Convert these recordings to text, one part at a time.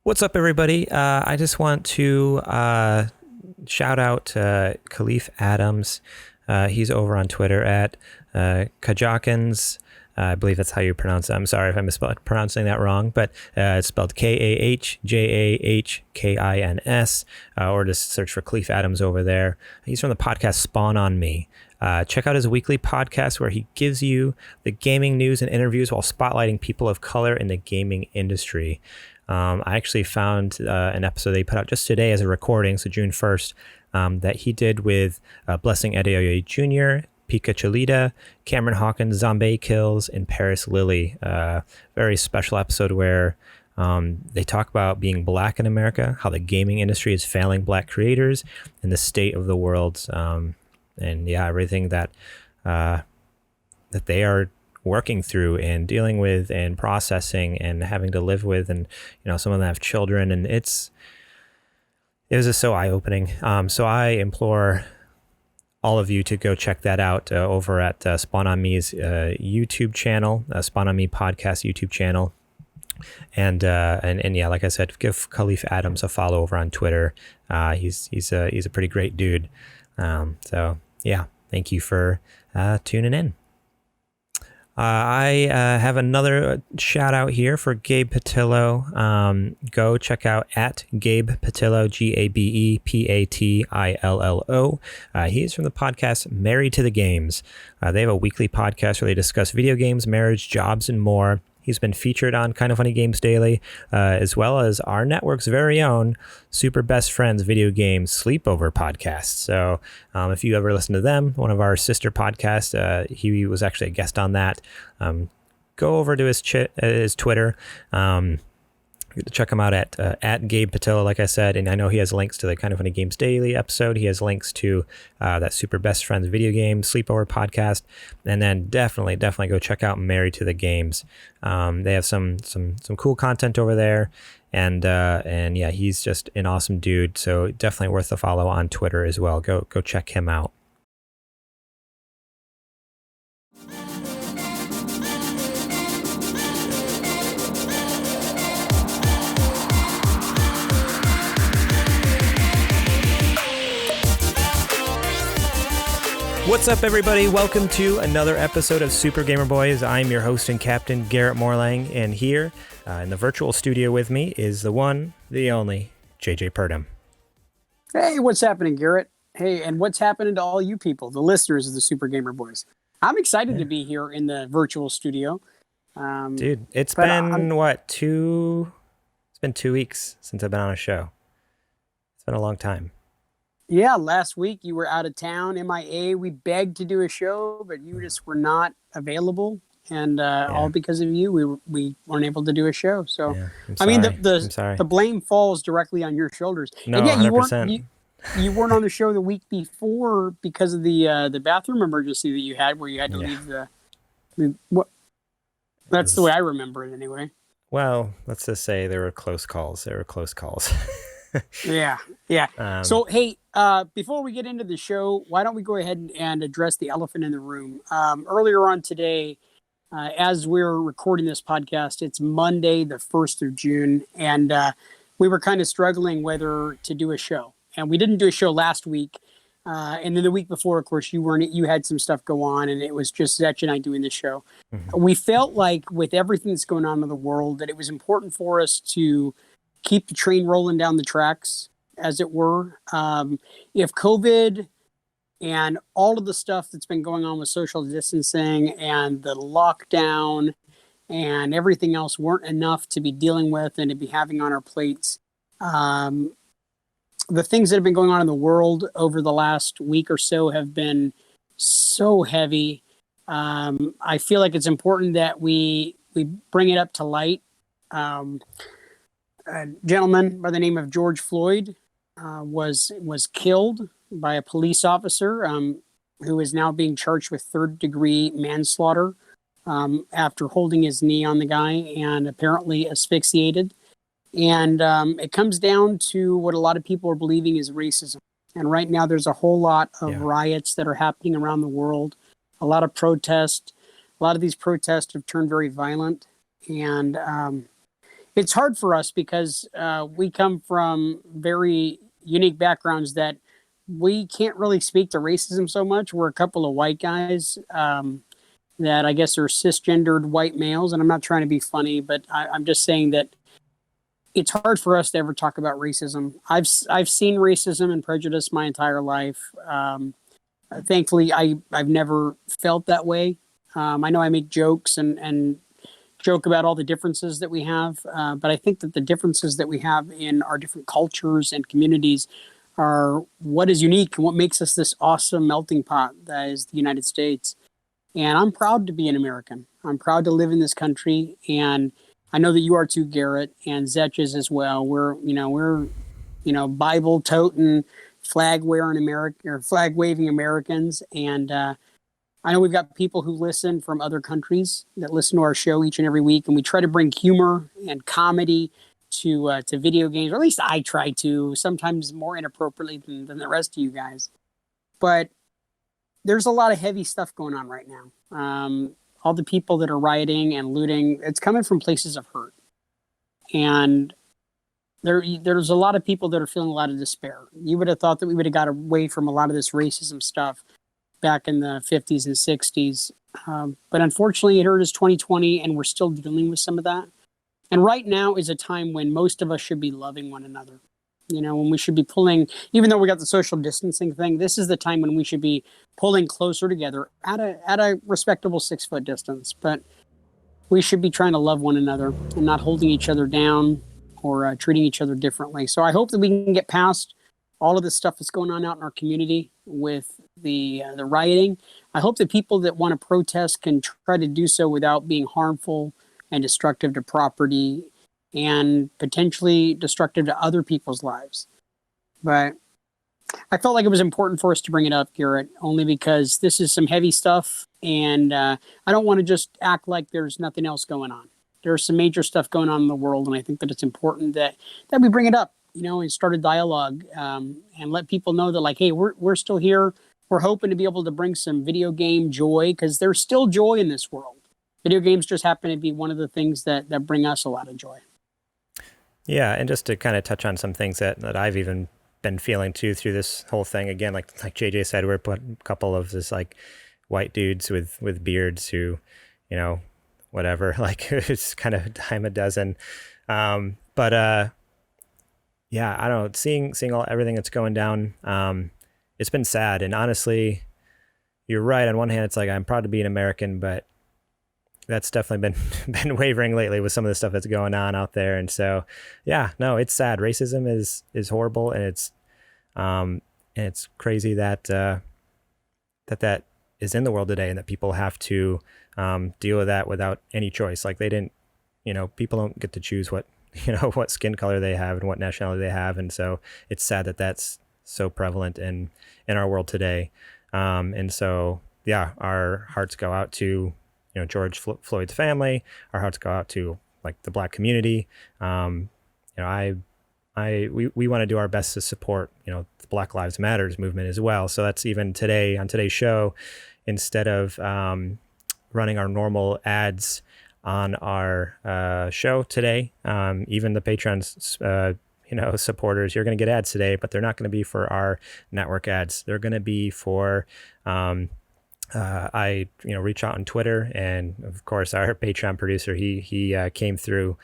What's up, everybody? I just want to shout out Khalif Adams. He's over on Twitter at Kajakins. I believe that's how you pronounce it. I'm sorry if I'm pronouncing that wrong, but it's spelled Kahjahkins, or just search for Khalif Adams over there. He's from the podcast Spawn on Me. Check out his weekly podcast where he gives you the gaming news and interviews while spotlighting people of color in the gaming industry. I actually found an episode they put out just today as a recording, so June 1st, that he did with Blessing Adeoye Jr., Pika Chalita, Cameron Hawkins, Zombie Kills, and Paris Lilly. Very special episode where they talk about being black in America, how the gaming industry is failing black creators, and the state of the world, and yeah, everything that that they are working through and dealing with and processing and having to live with, and some of them have children, and it was just so eye-opening. So I implore all of you to go check that out over at Spawn on Me's YouTube channel, Spawn on Me podcast YouTube channel, and yeah, like I said, give Khalif Adams a follow over on Twitter. He's a pretty great dude. So yeah, thank you for tuning in. I have another shout out here for Gabe Patillo. Go check out at Gabe Patillo, GabePatillo. He's from the podcast Married to the Games. They have a weekly podcast where they discuss video games, marriage, jobs, and more. He's been featured on Kind of Funny Games Daily, as well as our network's very own Super Best Friends Video Games Sleepover podcast. So if you ever listen to them, one of our sister podcasts, he was actually a guest on that. Go over to his Twitter. Check him out at Gabe Patillo, like I said, and I know he has links to the Kind of Funny Games Daily episode. He has links to that Super Best Friends Video Game Sleepover podcast, and then definitely go check out Married to the Games. They have some cool content over there, and yeah, he's just an awesome dude. So definitely worth the follow on Twitter as well. Go check him out. What's up, everybody? Welcome to another episode of Super Gamer Boys. I'm your host and captain, Garrett Morlang, and here in the virtual studio with me is the one, the only, JJ Purdom. Hey, what's happening, Garrett? Hey, and what's happening to all you people, the listeners of the Super Gamer Boys? I'm excited to be here in the virtual studio. Dude, it's been, It's been 2 weeks since I've been on a show. It's been a long time. Yeah, last week you were out of town, MIA. We begged to do a show, but you just were not available, and all because of you, we weren't able to do a show. So, yeah, I mean, the blame falls directly on your shoulders. No, and yeah, 100%. you weren't on the show the week before because of the bathroom emergency that you had, where you had to leave what? That's the way I remember it, anyway. Well, let's just say there were close calls. Yeah. So, hey, before we get into the show, why don't we go ahead and address the elephant in the room? Earlier on today, as we're recording this podcast, it's Monday, the 1st of June, and we were kind of struggling whether to do a show. And we didn't do a show last week. And then the week before, of course, you had some stuff go on, and it was just Zetch and I doing the show. Mm-hmm. We felt like with everything that's going on in the world, that it was important for us to keep the train rolling down the tracks, as it were. If COVID and all of the stuff that's been going on with social distancing and the lockdown and everything else weren't enough to be dealing with and to be having on our plates, the things that have been going on in the world over the last week or so have been so heavy. I feel like it's important that we bring it up to light. A gentleman by the name of George Floyd was killed by a police officer who is now being charged with third-degree manslaughter after holding his knee on the guy and apparently asphyxiated. And it comes down to what a lot of people are believing is racism. And right now there's a whole lot of riots that are happening around the world, a lot of protests. A lot of these protests have turned very violent. And it's hard for us because we come from very unique backgrounds that we can't really speak to racism so much. We're a couple of white guys that I guess are cisgendered white males, and I'm not trying to be funny, but I'm just saying that it's hard for us to ever talk about racism. I've seen racism and prejudice my entire life. Thankfully, I've never felt that way. I know I make jokes and joke about all the differences that we have, but I think that the differences that we have in our different cultures and communities are what is unique and what makes us this awesome melting pot that is the United States. And I'm proud to be an American. I'm proud to live in this country, and I know that you are too, Garrett, and Zetch is as well. We're Bible toting, flag wearing American or flag waving Americans, and I know we've got people who listen from other countries that listen to our show each and every week, and we try to bring humor and comedy to video games, or at least I try to. Sometimes more inappropriately than the rest of you guys, but there's a lot of heavy stuff going on right now. All the people that are rioting and looting, it's coming from places of hurt, and there's a lot of people that are feeling a lot of despair. You would have thought that we would have got away from a lot of this racism stuff back in the 50s and 60s. But unfortunately, it hurt us 2020, and we're still dealing with some of that. And right now is a time when most of us should be loving one another. When we should be pulling, even though we got the social distancing thing, this is the time when we should be pulling closer together at a respectable 6-foot distance. But we should be trying to love one another and not holding each other down or treating each other differently. So I hope that we can get past all of the stuff that's going on out in our community with the rioting. I hope that people that want to protest can try to do so without being harmful and destructive to property and potentially destructive to other people's lives. But I felt like it was important for us to bring it up, Garrett, only because this is some heavy stuff, and I don't want to just act like there's nothing else going on. There's some major stuff going on in the world, and I think that it's important that we bring it up, and start a dialogue, and let people know that, like, hey, we're still here. We're hoping to be able to bring some video game joy, because there's still joy in this world. Video games just happen to be one of the things that bring us a lot of joy. Yeah, and just to kind of touch on some things that I've even been feeling too through this whole thing. Again, like JJ said, we're a couple of this like white dudes with beards who, whatever, like it's kind of a dime a dozen. But yeah, I don't know, seeing everything that's going down, it's been sad. And honestly, you're right. On one hand, it's like, I'm proud to be an American, but that's definitely been wavering lately with some of the stuff that's going on out there. And so, yeah, no, it's sad. Racism is horrible, and it's crazy that that is in the world today, and that people have to deal with that without any choice. Like, they didn't, people don't get to choose what skin color they have and what nationality they have. And so it's sad that that's so prevalent in our world today. And so, yeah, our hearts go out to, George Floyd's family. Our hearts go out to like the Black community. We want to do our best to support, the Black Lives Matters movement as well. So that's even today on today's show, instead of running our normal ads on our show today, even the Patreon supporters, you're going to get ads today, but they're not going to be for our network ads. They're going to be for I reach out on Twitter, and of course our Patreon producer, he came through.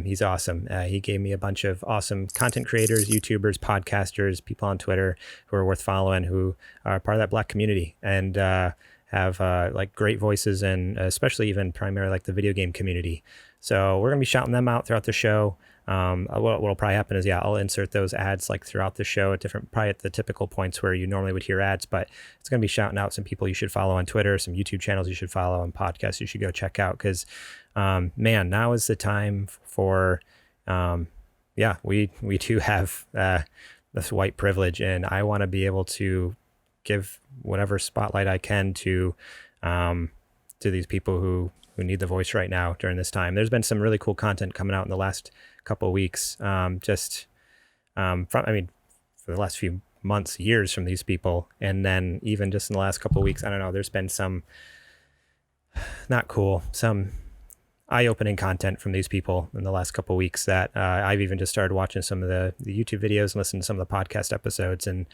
He's awesome. He gave me a bunch of awesome content creators, YouTubers, podcasters, people on Twitter who are worth following, who are part of that Black community and have like great voices, and especially even primarily like the video game community. So we're gonna be shouting them out throughout the show. What'll probably happen is, I'll insert those ads like throughout the show probably at the typical points where you normally would hear ads, but it's going to be shouting out some people you should follow on Twitter, some YouTube channels you should follow, and podcasts you should go check out. Cause, man, now is the time for, we do have, this white privilege, and I want to be able to give whatever spotlight I can to these people who need the voice right now during this time. There's been some really cool content coming out in the last couple of weeks, for the last few months, years, from these people. And then even just in the last couple of weeks, I don't know, there's been some not cool, some eye-opening content from these people in the last couple of weeks that I've even just started watching some of the YouTube videos and listening to some of the podcast episodes. And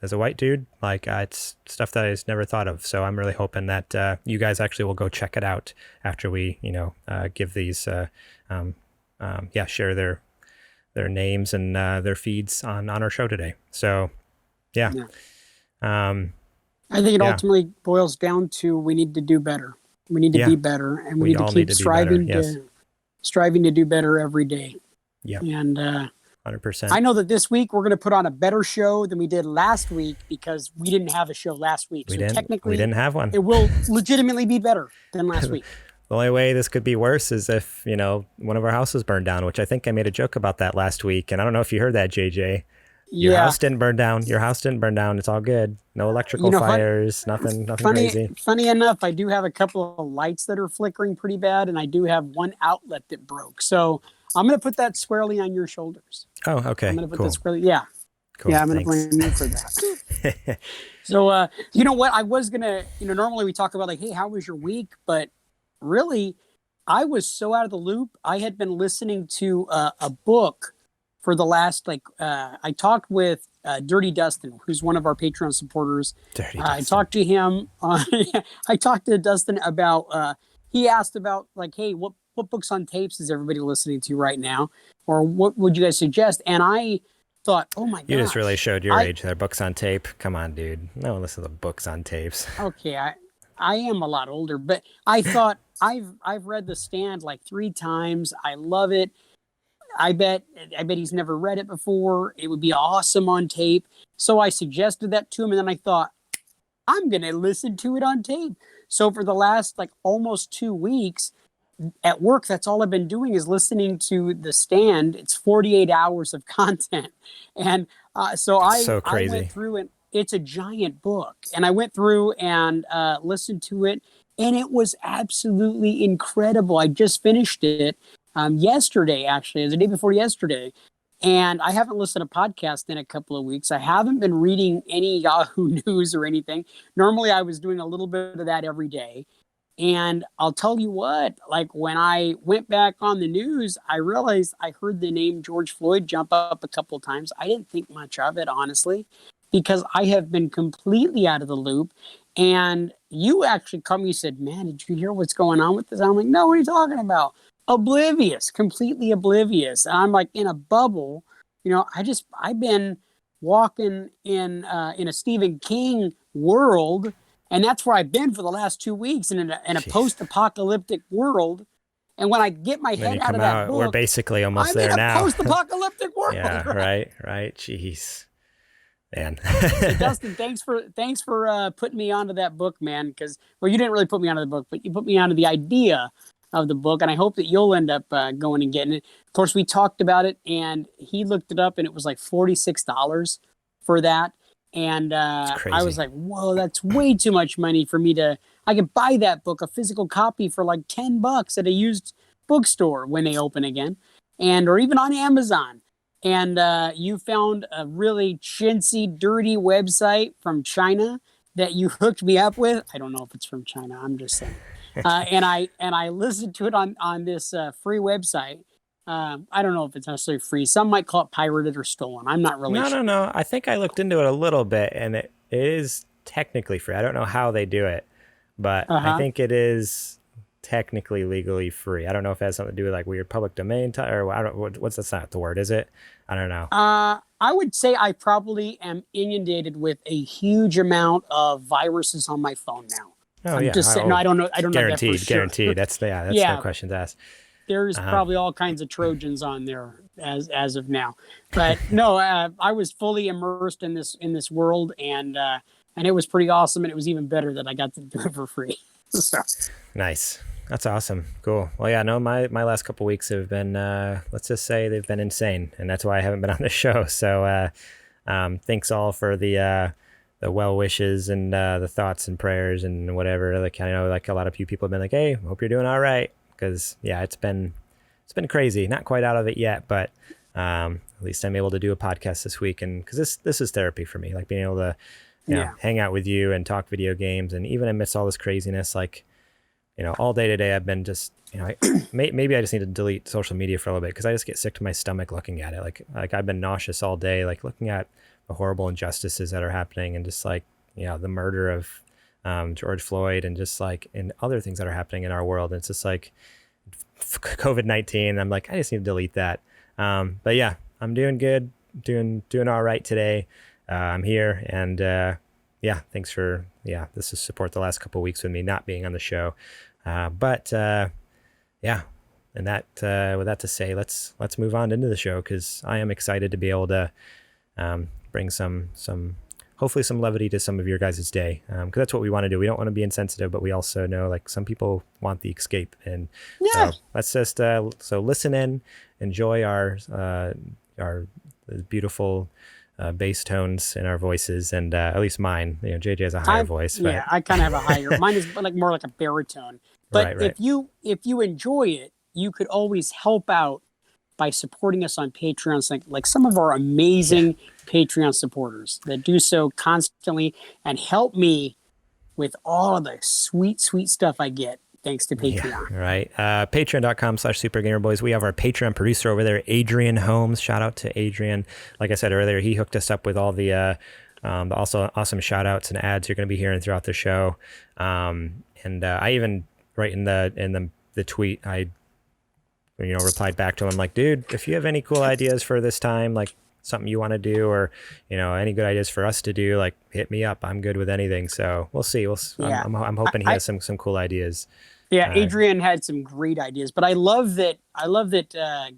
as a white dude, like it's stuff that I just never thought of. So I'm really hoping that you guys actually will go check it out after we, give these, share their names and their feeds on our show today. So, yeah. I think it ultimately boils down to we need to do better. We need to be better, and we need to keep striving to do better every day. Yeah, and 100%. I know that this week we're going to put on a better show than we did last week because we didn't have a show last week. Technically, we didn't have one. It will legitimately be better than last week. The only way this could be worse is if one of our houses burned down, which I think I made a joke about that last week, and I don't know if you heard that, JJ. Your house didn't burn down. Your house didn't burn down. It's all good. No electrical fires. Nothing crazy. Funny enough, I do have a couple of lights that are flickering pretty bad, and I do have one outlet that broke. So I'm going to put that squarely on your shoulders. Oh, okay. I'm going to put that squarely. Yeah. Cool. Yeah, I'm going to blame you for that. So, you know what? I was going to, normally we talk about like, hey, how was your week? But really, I was so out of the loop. I had been listening to a book for the last, I talked with Dirty Dustin, who's one of our Patreon supporters. I talked to him. I talked to Dustin about, he asked about like, hey, what books on tapes is everybody listening to right now? Or what would you guys suggest? And I thought, oh my god. You just really showed your age there. Books on tape. Come on, dude. No one listens to books on tapes. Okay, I am a lot older, but I thought I've read The Stand like 3 times. I love it. I bet he's never read it before. It would be awesome on tape. So I suggested that to him, and then I thought, I'm going to listen to it on tape. So for the last almost 2 weeks at work, that's all I've been doing is listening to The Stand. It's 48 hours of content. And so I went through and it's a giant book. And I went through and listened to it, and it was absolutely incredible. I just finished it. Yesterday, actually, it was the day before yesterday, and I haven't listened to podcasts in a couple of weeks. I haven't been reading any Yahoo News or anything. Normally, I was doing a little bit of that every day, and I'll tell you what, when I went back on the news, I realized I heard the name George Floyd jump up a couple of times. I didn't think much of it, honestly, because I have been completely out of the loop. And you actually called me, you said, man, did you hear what's going on with this? I'm like, no, what are you talking about? Oblivious, completely oblivious. And I'm like in a bubble. I've been walking in a Stephen King world, and that's where I've been for the last 2 weeks in a post-apocalyptic world. And when I get my head out of that book, we're basically almost there now. I'm in a post-apocalyptic world. Yeah, right. Jeez, man. So Dustin, thanks for putting me onto that book, man. Because you didn't really put me onto the book, but you put me onto the idea of the book, and I hope that you'll end up going and getting it. Of course, we talked about it, and he looked it up, and it was like $46 for that. And I was like, whoa, that's way too much money for me I could buy that book, a physical copy, for like $10 at a used bookstore when they open again, or even on Amazon. And you found a really chintzy, dirty website from China that you hooked me up with. I don't know if it's from China. I'm just saying. And I listened to it on this free website. I don't know if it's necessarily free. Some might call it pirated or stolen. I'm not really sure. No. I think I looked into it a little bit, and it is technically free. I don't know how they do it, but I think it is technically legally free. I don't know if it has something to do with like weird public domain or I don't. That's not the word, is it? I don't know. I would say I probably am inundated with a huge amount of viruses on my phone now. Oh, I'm just saying, no, I don't know. I don't know that for sure. Guaranteed. That's no question to ask. There's probably all kinds of Trojans on there as of now, but no, I was fully immersed in this world, and it was pretty awesome, and it was even better that I got to do it for free. So. Nice. That's awesome. Cool. Well, yeah, no, my last couple weeks have been, let's just say they've been insane, and that's why I haven't been on the show. So, thanks all for the well wishes and the thoughts and prayers and whatever. Like, I know like a lot of you people have been like, hey, hope you're doing all right. Because yeah, it's been crazy. Not quite out of it yet, but at least I'm able to do a podcast this week, and because this is therapy for me. Like being able to hang out with you and talk video games, and even amidst all this craziness, like all day today I've been just, maybe I just need to delete social media for a little bit because I just get sick to my stomach looking at it. Like I've been nauseous all day, like looking at the horrible injustices that are happening and just like, the murder of George Floyd and just like and other things that are happening in our world. And it's just like COVID-19. I'm like, I just need to delete that. But yeah, I'm doing good, doing all right today. I'm here and thanks for this is support the last couple of weeks with me not being on the show. But and that with that to say, let's move on into the show because I am excited to be able to bring some hopefully some levity to some of your guys' day because that's what we want to do. We don't want to be insensitive, but we also know like some people want the escape, and so let's just so listen in, enjoy our beautiful bass tones in our voices, and at least mine. JJ has a higher voice. But... Yeah, I kind of have a higher. Mine is like more like a baritone. But right. if you enjoy it, you could always help out by supporting us on Patreon, like some of our amazing Patreon supporters that do so constantly and help me with all of the sweet stuff I get thanks to Patreon. Yeah, right. Patreon.com/SuperGamerBoys. We have our Patreon producer over there, Adrian Holmes. Shout out to Adrian. Like I said earlier, he hooked us up with all the also awesome shout outs and ads you're going to be hearing throughout the show. And I even right in the tweet, I replied back to him like, dude, if you have any cool ideas for this time, like something you want to do or, any good ideas for us to do, like hit me up. I'm good with anything. So we'll see. I'm hoping he has some cool ideas. Yeah. Adrian had some great ideas, but I love that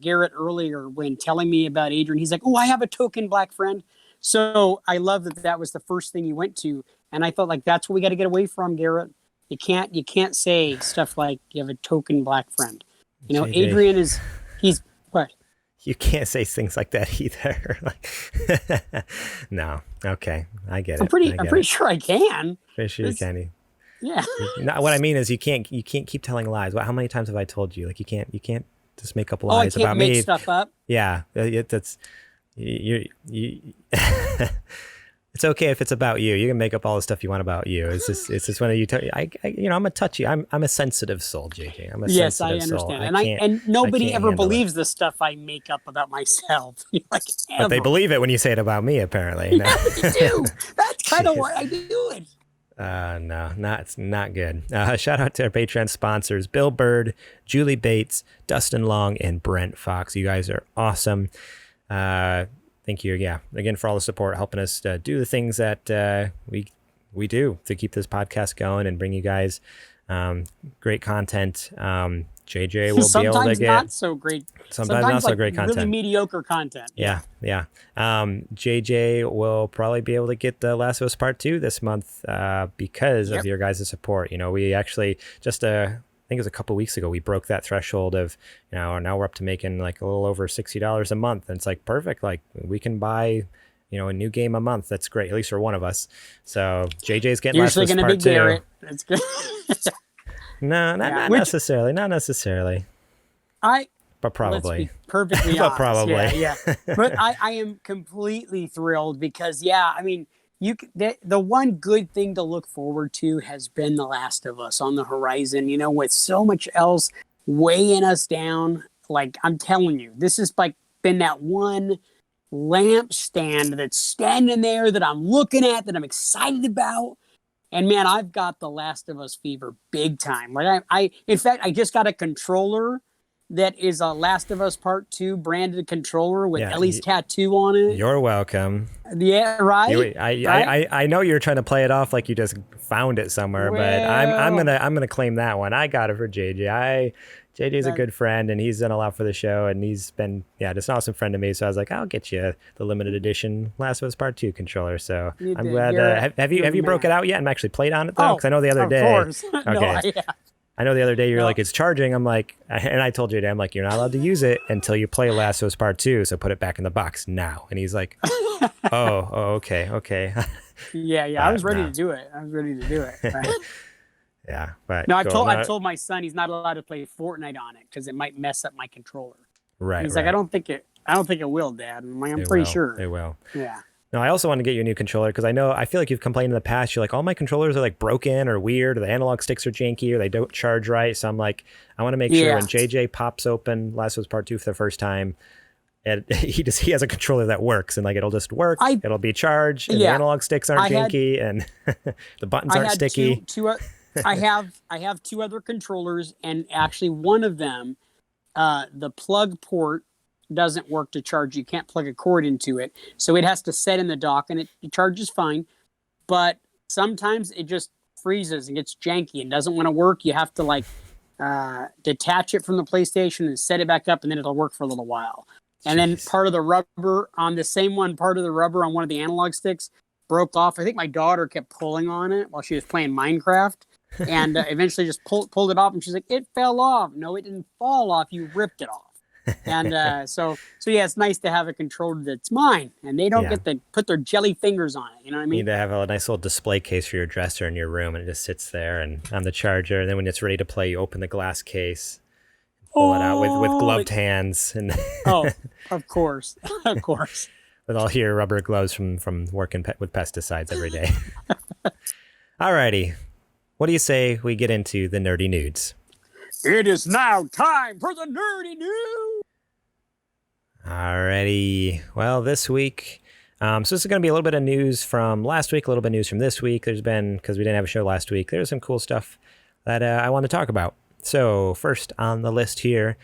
Garrett earlier when telling me about Adrian, he's like, oh, I have a token black friend. So I love that was the first thing you went to. And I thought like, that's what we got to get away from, Garrett. You can't say stuff like you have a token black friend. JJ. Adrian he's what? You can't say things like that either. No. Okay. I get it. I'm pretty sure I can. Pretty sure you can. Yeah. No, what I mean is you can't keep telling lies. How many times have I told you? Like you can't just make up lies about me. Make stuff up. Yeah. That's you it's okay if it's about you. You can make up all the stuff you want about you. It's just when you tell I'm a touchy. I'm a sensitive soul, JJ. I'm a yes, sensitive I understand. soul. And nobody ever believes the stuff I make up about myself. Like, but they believe it when you say it about me, apparently. No. Yeah, but you do. That's kind of why I do it. No, it's not good. Shout out to our Patreon sponsors, Bill Bird, Julie Bates, Dustin Long, and Brent Fox. You guys are awesome. Thank you, again for all the support, helping us do the things that we do to keep this podcast going and bring you guys great content. JJ will be able to get not so great. Sometimes not so great content. Really mediocre content. Yeah. JJ will probably be able to get The Last of Us Part 2 this month because of your guys' support. We actually just I think it was a couple of weeks ago, we broke that threshold of, now we're up to making like a little over $60 a month. And it's like, perfect. Like we can buy, a new game a month. That's great. At least for one of us. So JJ's getting Last of Us Part 2. Garrett. That's good. No, not necessarily. Not necessarily. But probably. Let's be perfectly honest. But probably. Yeah. But I am completely thrilled because, the one good thing to look forward to has been The Last of Us on the horizon, with so much else weighing us down. Like, I'm telling you, this has like been that one lampstand that's standing there that I'm looking at, that I'm excited about. And man, I've got The Last of Us fever big time. Like in fact, I just got a controller that is a Last of Us Part 2 branded controller with Ellie's tattoo on it. You're welcome. Yeah, right. I know you're trying to play it off like you just found it somewhere, but I'm gonna claim that one. I got it for JJ. JJ's a good friend, and he's done a lot for the show, and he's been just an awesome friend to me. So I was like, I'll get you the limited edition Last of Us Part 2 controller. So I'm glad. Have you broke it out yet and actually played on it though? Because I know the other day. Of course. Okay. I know the other day you're like, it's charging. I'm like, and I told you, I'm like, you're not allowed to use it until you play Last of Us Part 2. So put it back in the box now. And he's like, okay. Yeah. I was ready to do it. Right? Yeah, but no, I've told my son he's not allowed to play Fortnite on it because it might mess up my controller. Right. He's like, I don't think it will, Dad. I'm like, I'm pretty sure it will. Yeah. No, I also want to get you a new controller because I feel like you've complained in the past. You're like, all my controllers are like broken or weird, or the analog sticks are janky, or they don't charge right. So I'm like, I want to make sure Yeah, when JJ pops open Last of Us Part 2 for the first time, and he has a controller that works, and like it'll just work. I It'll be charged, and the yeah, analog sticks aren't I had janky, and the buttons I aren't had sticky. I have two other controllers, and actually one of them, the plug port doesn't work to charge. You can't plug a cord into it, so it has to set in the dock, and it charges fine. But sometimes it just freezes and gets janky and doesn't want to work. You have to like detach it from the PlayStation and set it back up, and then it'll work for a little while. And then Jeez. part of the rubber on the same one, part of the rubber on one of the analog sticks broke off. I think my daughter kept pulling on it while she was playing Minecraft, and eventually just pulled it off. And she's like, "It fell off." No, it didn't fall off. You ripped it off. And so yeah, it's nice to have a controller that's mine, and they don't Yeah. get to put their jelly fingers on it. You know what I You mean? need to have a nice little display case for your dresser in your room, and it just sits there and on the charger. And then when it's ready to play, you open the glass case, pull it out with gloved hands, and Oh, of course, of course. with all your rubber gloves from working with pesticides every day. Alrighty, what do you say we get into the nerdy nudes? It is now time for the nerdy news. Alrighty, well, this week, so this is going to be a little bit of news from last week, a little bit of news from this week. There's been, because we didn't have a show last week, there's some cool stuff that I want to talk about. So first on the list here,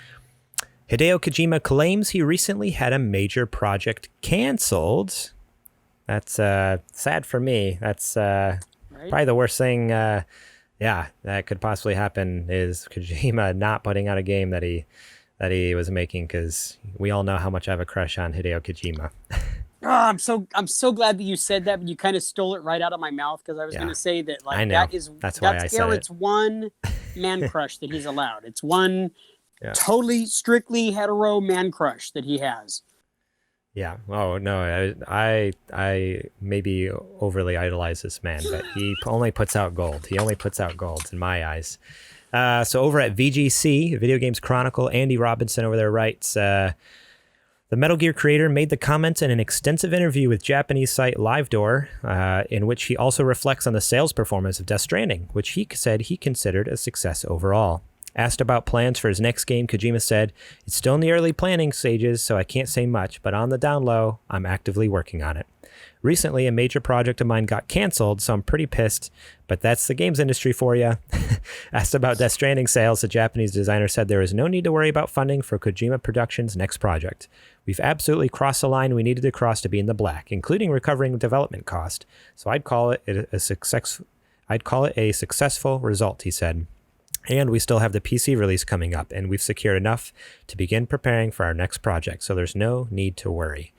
Hideo Kojima claims he recently had a major project canceled. That's sad for me. That's Right? probably the worst thing that could possibly happen is Kojima not putting out a game that he was making, because we all know how much I have a crush on Hideo Kojima. Oh, I'm so glad that you said that, but you kind of stole it right out of my mouth, because I was Yeah. going to say that I like know. that's That's why I said it. Garrett's one man crush that he's allowed. It's one Yeah. totally strictly hetero man crush that he has. Yeah. Oh no, I maybe overly idolize this man, but he only puts out gold. He only puts out gold in my eyes. So over at VGC, Video Games Chronicle, Andy Robinson over there writes, the Metal Gear creator made the comments in an extensive interview with Japanese site LiveDoor, in which he also reflects on the sales performance of Death Stranding, which he said he considered a success overall. Asked about plans for his next game, Kojima said, "It's still in the early planning stages, so I can't say much, but on the down low, I'm actively working on it. Recently, a major project of mine got canceled, so I'm pretty pissed, but that's the games industry for you." Asked about Death Stranding sales, the Japanese designer said there is no need to worry about funding for Kojima Productions' next project. "We've absolutely crossed the line we needed to cross to be in the black, including recovering development cost. So I'd call it a success. I'd call it a successful result," he said. "And we still have the PC release coming up, and we've secured enough to begin preparing for our next project, so there's no need to worry."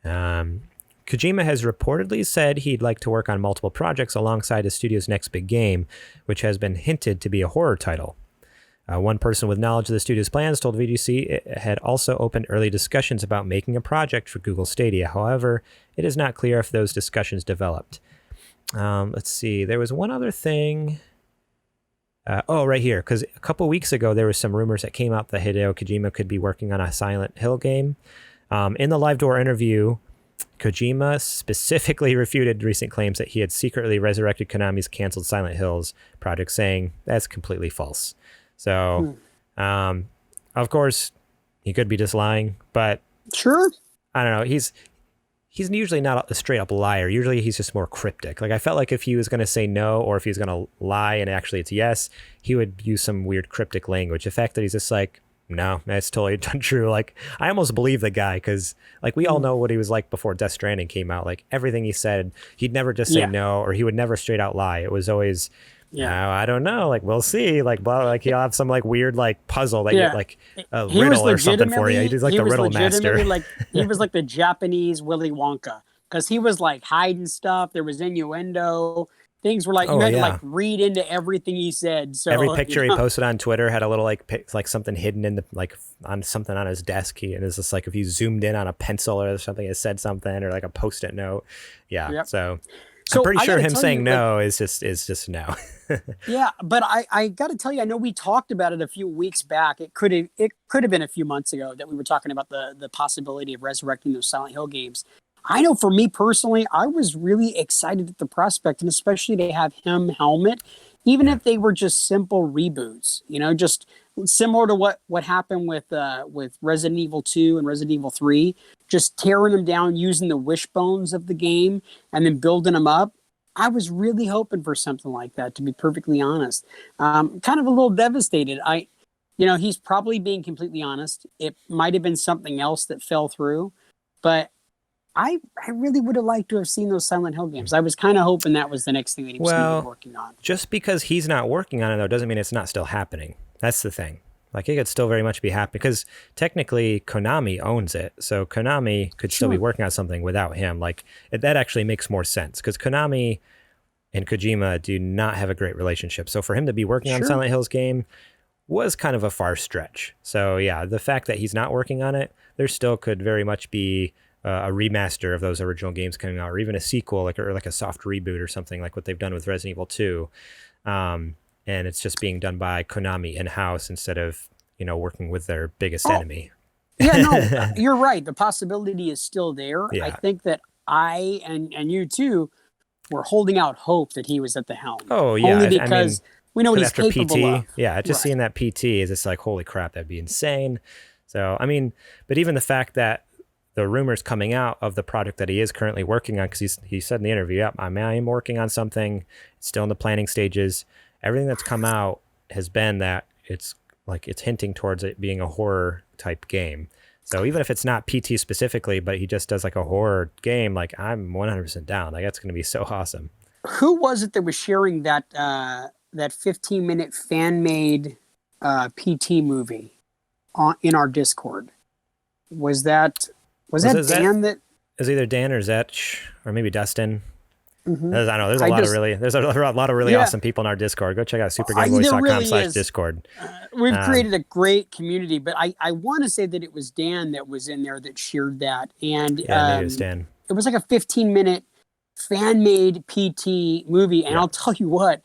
Kojima has reportedly said he'd like to work on multiple projects alongside his studio's next big game, which has been hinted to be a horror title. One person with knowledge of the studio's plans told VGC it had also opened early discussions about making a project for Google Stadia. However, it is not clear if those discussions developed. Let's see. There was one other thing. Right here, because a couple weeks ago, there was some rumors that came out that Hideo Kojima could be working on a Silent Hill game. In the LiveDoor interview, Kojima specifically refuted recent claims that he had secretly resurrected Konami's canceled Silent Hills project, saying that's completely false. So, of course, he could be just lying, but Sure. I don't know. He's usually not a straight up liar. Usually he's just more cryptic. Like I felt like if he was going to say no, or if he was going to lie and actually it's yes, he would use some weird cryptic language. The fact that he's just like, no, that's totally untrue. Like I almost believe the guy, because like we all know what he was like before Death Stranding came out. Like everything he said, he'd never just say no, or he would never straight out lie. It was always, I don't know, like we'll see, like blah, like he'll have some like weird like puzzle that you like a riddle or something for you. He's like the riddle master. Like he was like the Japanese Willy Wonka, because he was like hiding stuff. There was innuendo. Things were like you had to like read into everything he said. So every picture he posted on Twitter had a little like something hidden in the like on something on his desk. And it's just like if you zoomed in on a pencil or something, it said something, or like a Post-it note. Yeah. Yep. So I'm pretty sure him saying no is just no. Yeah, but I got to tell you, I know we talked about it a few weeks back. It could have been a few months ago that we were talking about the possibility of resurrecting those Silent Hill games. I know for me personally, I was really excited at the prospect, and especially to have him helmet, even Yeah. if they were just simple reboots, just similar to what happened with Resident Evil 2 and Resident Evil 3, just tearing them down using the wishbones of the game and then building them up. I was really hoping for something like that, to be perfectly honest. Kind of a little devastated. He's probably being completely honest. It might have been something else that fell through, but I really would have liked to have seen those Silent Hill games. I was kind of hoping that was the next thing that he was going to be working on. Just because he's not working on it, though, doesn't mean it's not still happening. That's the thing. Like, it could still very much be happening because technically Konami owns it. So Konami could still be working on something without him. Like, that actually makes more sense because Konami and Kojima do not have a great relationship. So for him to be working on Silent Hill's game was kind of a far stretch. So yeah, the fact that he's not working on it, there still could very much be a remaster of those original games coming out, or even a sequel, or like a soft reboot or something like what they've done with Resident Evil 2. And it's just being done by Konami in-house instead of, working with their biggest enemy. Yeah, no, you're right. The possibility is still there. Yeah. I think that I and you too were holding out hope that he was at the helm. Oh, yeah. Only because we know what he's capable PT, of. Yeah, just seeing that PT is just like, holy crap, that'd be insane. So, but even the fact that the rumors coming out of the project that he is currently working on, because he said in the interview, yep, I am working on something. It's still in the planning stages. Everything that's come out has been that it's hinting towards it being a horror type game. So even if it's not PT specifically, but he just does like a horror game, like I'm 100% down. Like that's going to be so awesome. Who was it that was sharing that 15-minute fan-made PT movie in our Discord? Was that Dan? That is either Dan or Zetch or maybe Dustin. Mm-hmm. I don't know. There's a lot of really awesome people in our Discord. Go check out supergameboys.com/Discord. We've created a great community, but I want to say that it was Dan that was in there that shared that, and maybe it was Dan. It was like a 15-minute fan-made PT movie, and I'll tell you what,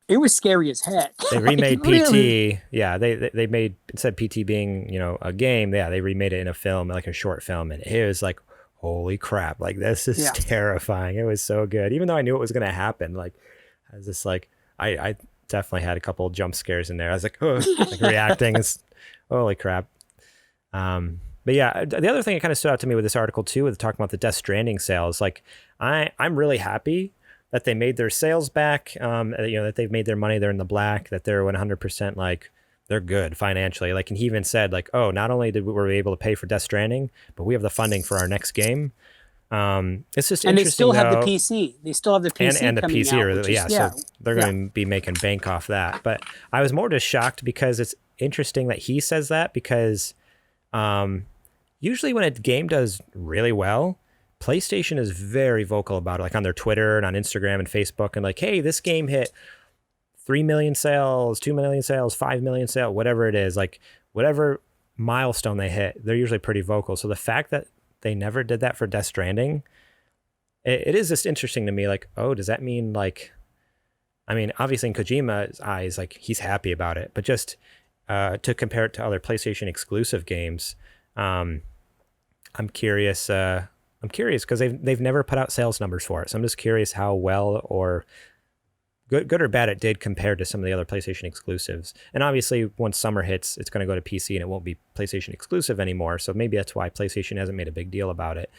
it was scary as heck. They remade PT. Yeah, they made, instead of PT being a game, they remade it in a film, like a short film, and it was like, holy crap, like this is terrifying. It was so good, even though I knew it was going to happen. Like I was just like, I definitely had a couple of jump scares in there. I was like, oh, like reacting. It's holy crap. But yeah, the other thing that kind of stood out to me with this article too, with talking about the Death Stranding sales, like I'm really happy that they made their sales back, that they've made their money, they're in the black, that they're 100% like they're good financially. Like, and he even said like, oh, not only were we able to pay for Death Stranding, but we have the funding for our next game. It's just and interesting. They still have the PC. They still have the PC and the PC, out, so they're going to be making bank off that. But I was more just shocked because it's interesting that he says that because usually when a game does really well, PlayStation is very vocal about it, like on their Twitter and on Instagram and Facebook, and like, hey, this game hit 3 million sales, 2 million sales, 5 million sales, whatever it is, like whatever milestone they hit, they're usually pretty vocal. So the fact that they never did that for Death Stranding, it is just interesting to me. Like, oh, does that mean like, obviously in Kojima's eyes, like he's happy about it, but just to compare it to other PlayStation exclusive games, I'm curious. I'm curious because they've never put out sales numbers for it. So I'm just curious how well or good or bad it did compared to some of the other PlayStation exclusives. And obviously once summer hits, it's going to go to PC and it won't be PlayStation exclusive anymore. So maybe that's why PlayStation hasn't made a big deal about it.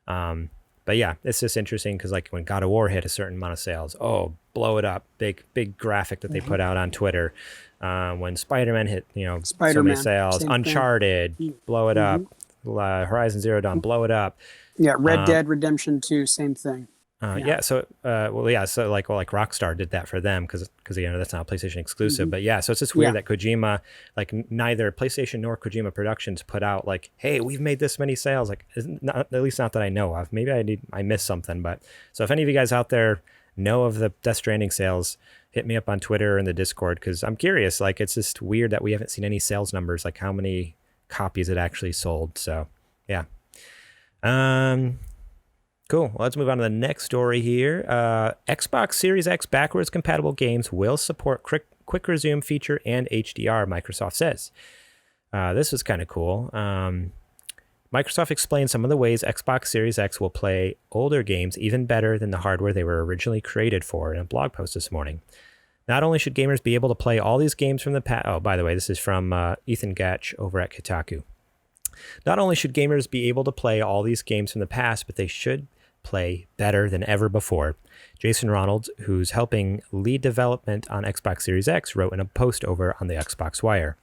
But yeah, it's just interesting because like when God of War hit a certain amount of sales, oh, blow it up. Big graphic that they put out on Twitter. When Spider-Man hit, so many sales, Uncharted, blow it up. Horizon Zero Dawn, blow it up. Yeah, Red Dead Redemption 2, same thing. So like Rockstar did that for them because that's not a PlayStation exclusive. Mm-hmm. But yeah, so it's just weird that Kojima, like neither PlayStation nor Kojima Productions put out like, hey, we've made this many sales. Like, at least not that I know of. Maybe I missed something. But so if any of you guys out there know of the Death Stranding sales, hit me up on Twitter or in the Discord because I'm curious. Like, it's just weird that we haven't seen any sales numbers, like how many copies it actually sold. So yeah. Cool. Well, let's move on to the next story here. Xbox Series X backwards compatible games will support quick resume feature and HDR, Microsoft says. This is kind of cool. Microsoft explained some of the ways Xbox Series X will play older games even better than the hardware they were originally created for in a blog post this morning. Not only should gamers be able to play all these games from the past... Oh, by the way, this is from Ethan Gatch over at Kotaku. Not only should gamers be able to play all these games from the past, but they should play better than ever before. Jason Ronalds, who's helping lead development on Xbox Series X, wrote in a post over on the Xbox Wire.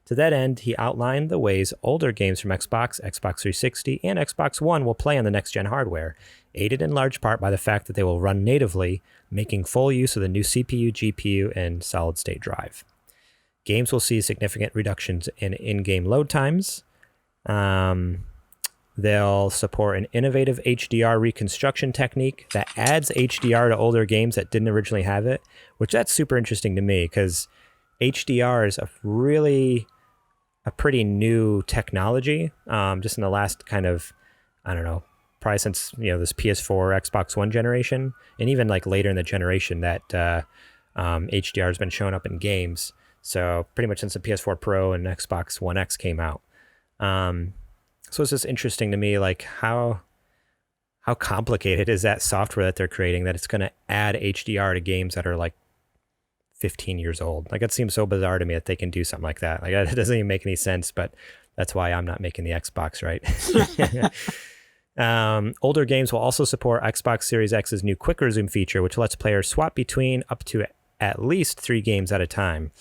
To that end, he outlined the ways older games from Xbox, Xbox 360, and Xbox One will play on the next-gen hardware, aided in large part by the fact that they will run natively, making full use of the new CPU, GPU, and solid-state drive. Games will see significant reductions in in-game load times. They'll support an innovative HDR reconstruction technique that adds HDR to older games that didn't originally have it, which that's super interesting to me because HDR is a pretty new technology, just in the last kind of, I don't know, probably since, this PS4, Xbox One generation, and even like later in the generation that HDR has been showing up in games. So pretty much since the PS4 Pro and Xbox One X came out. So it's just interesting to me, like how complicated is that software that they're creating that it's going to add HDR to games that are like 15 years old. Like, it seems so bizarre to me that they can do something like that. Like, it doesn't even make any sense, but that's why I'm not making the Xbox, right? Older games will also support Xbox Series X's new Quick Resume feature, which lets players swap between up to at least 3 games at a time.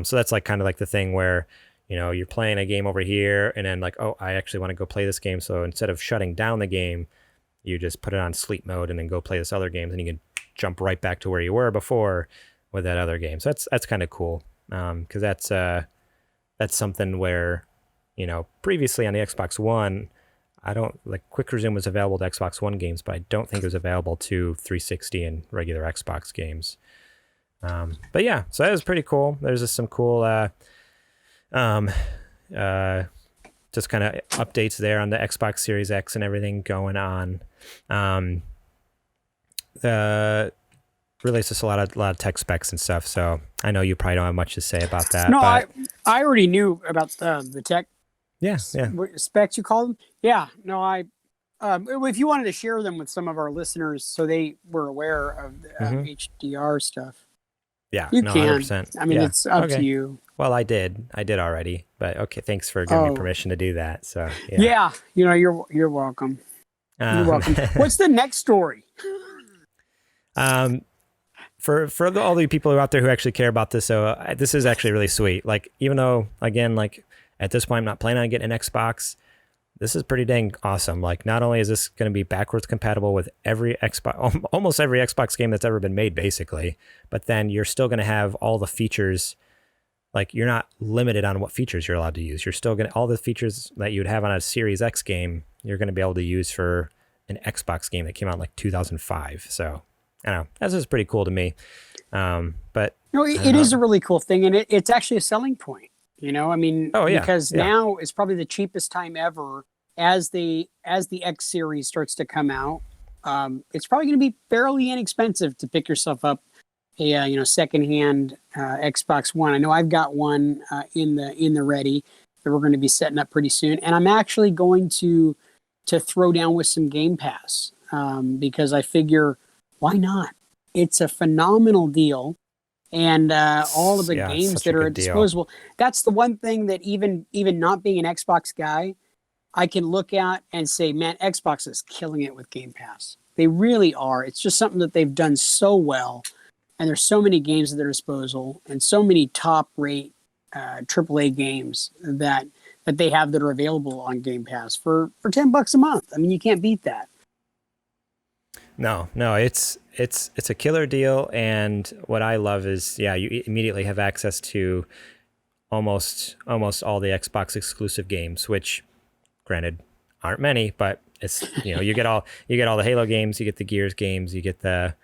So that's like kind of like the thing where, you're playing a game over here and then like, oh, I actually want to go play this game. So instead of shutting down the game, you just put it on sleep mode and then go play this other game, and you can jump right back to where you were before with that other game. So that's kind of cool, because that's something where, previously on the Xbox One, Quick Resume was available to Xbox One games, but I don't think it was available to 360 and regular Xbox games. But yeah, so that was pretty cool. There's just some cool just kind of updates there on the Xbox Series X and everything going on. The relates to a lot of tech specs and stuff, so I know you probably don't have much to say about that. No, but I already knew about the tech specs, you call them. Yeah, no, if you wanted to share them with some of our listeners so they were aware of the HDR stuff, you can. 100%. I mean, it's up to you. Well, I did already, but okay, thanks for giving me permission to do that. So yeah, you're welcome. You're welcome. What's the next story? For all the people out there who actually care about this, so this is actually really sweet. Like, even though, again, like at this point I'm not planning on getting an Xbox, this is pretty dang awesome. Like, not only is this going to be backwards compatible with every Xbox, almost every Xbox game that's ever been made, basically, but then you're still going to have all the features. Like, you're not limited on what features you're allowed to use. You're still going to, all the features that you would have on a Series X game, you're going to be able to use for an Xbox game that came out in like 2005. So I don't know. That's just pretty cool to me. But it is a really cool thing, and it's actually a selling point. I mean, because now is probably the cheapest time ever as the X series starts to come out. It's probably going to be fairly inexpensive to pick yourself up a secondhand Xbox One. I know I've got one in the ready that we're going to be setting up pretty soon, and I'm actually going to throw down with some Game Pass because I figure, why not? It's a phenomenal deal, and all of the games that are at disposal. That's the one thing that even not being an Xbox guy, I can look at and say, man, Xbox is killing it with Game Pass. They really are. It's just something that they've done so well, and there's so many games at their disposal, and so many top-rate AAA games that they have that are available on Game Pass for $10 a month. I mean, you can't beat that. No, it's a killer deal, and what I love is, you immediately have access to almost all the Xbox exclusive games, which, granted, aren't many, but it's you get all the Halo games, you get the Gears games, you get the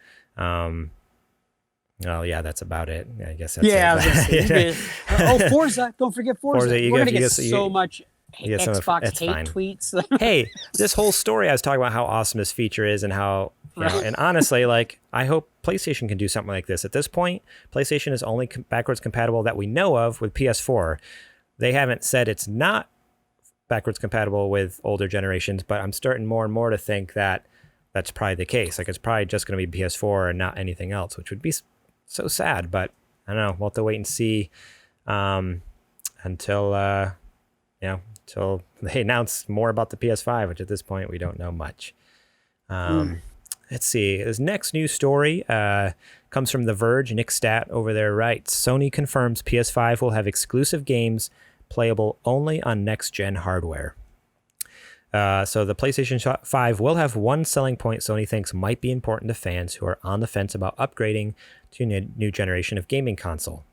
that's about it. I guess that's it. Forza! Don't forget Forza. We're gonna get so much Xbox hate tweets. Hey, this whole story I was talking about how awesome this feature is and how. And honestly, like, I hope PlayStation can do something like this. At this point, PlayStation is only backwards compatible that we know of with PS4. They haven't said it's not backwards compatible with older generations, but I'm starting more and more to think that that's probably the case. Like it's probably just going to be PS4 and not anything else, which would be so sad. But I don't know. We'll have to wait and see until until they announce more about the PS5, which at this point we don't know much. Let's see. This next news story comes from The Verge. Nick Stat over there writes, Sony confirms PS5 will have exclusive games playable only on next-gen hardware. So the PlayStation 5 will have one selling point Sony thinks might be important to fans who are on the fence about upgrading to a new generation of gaming console.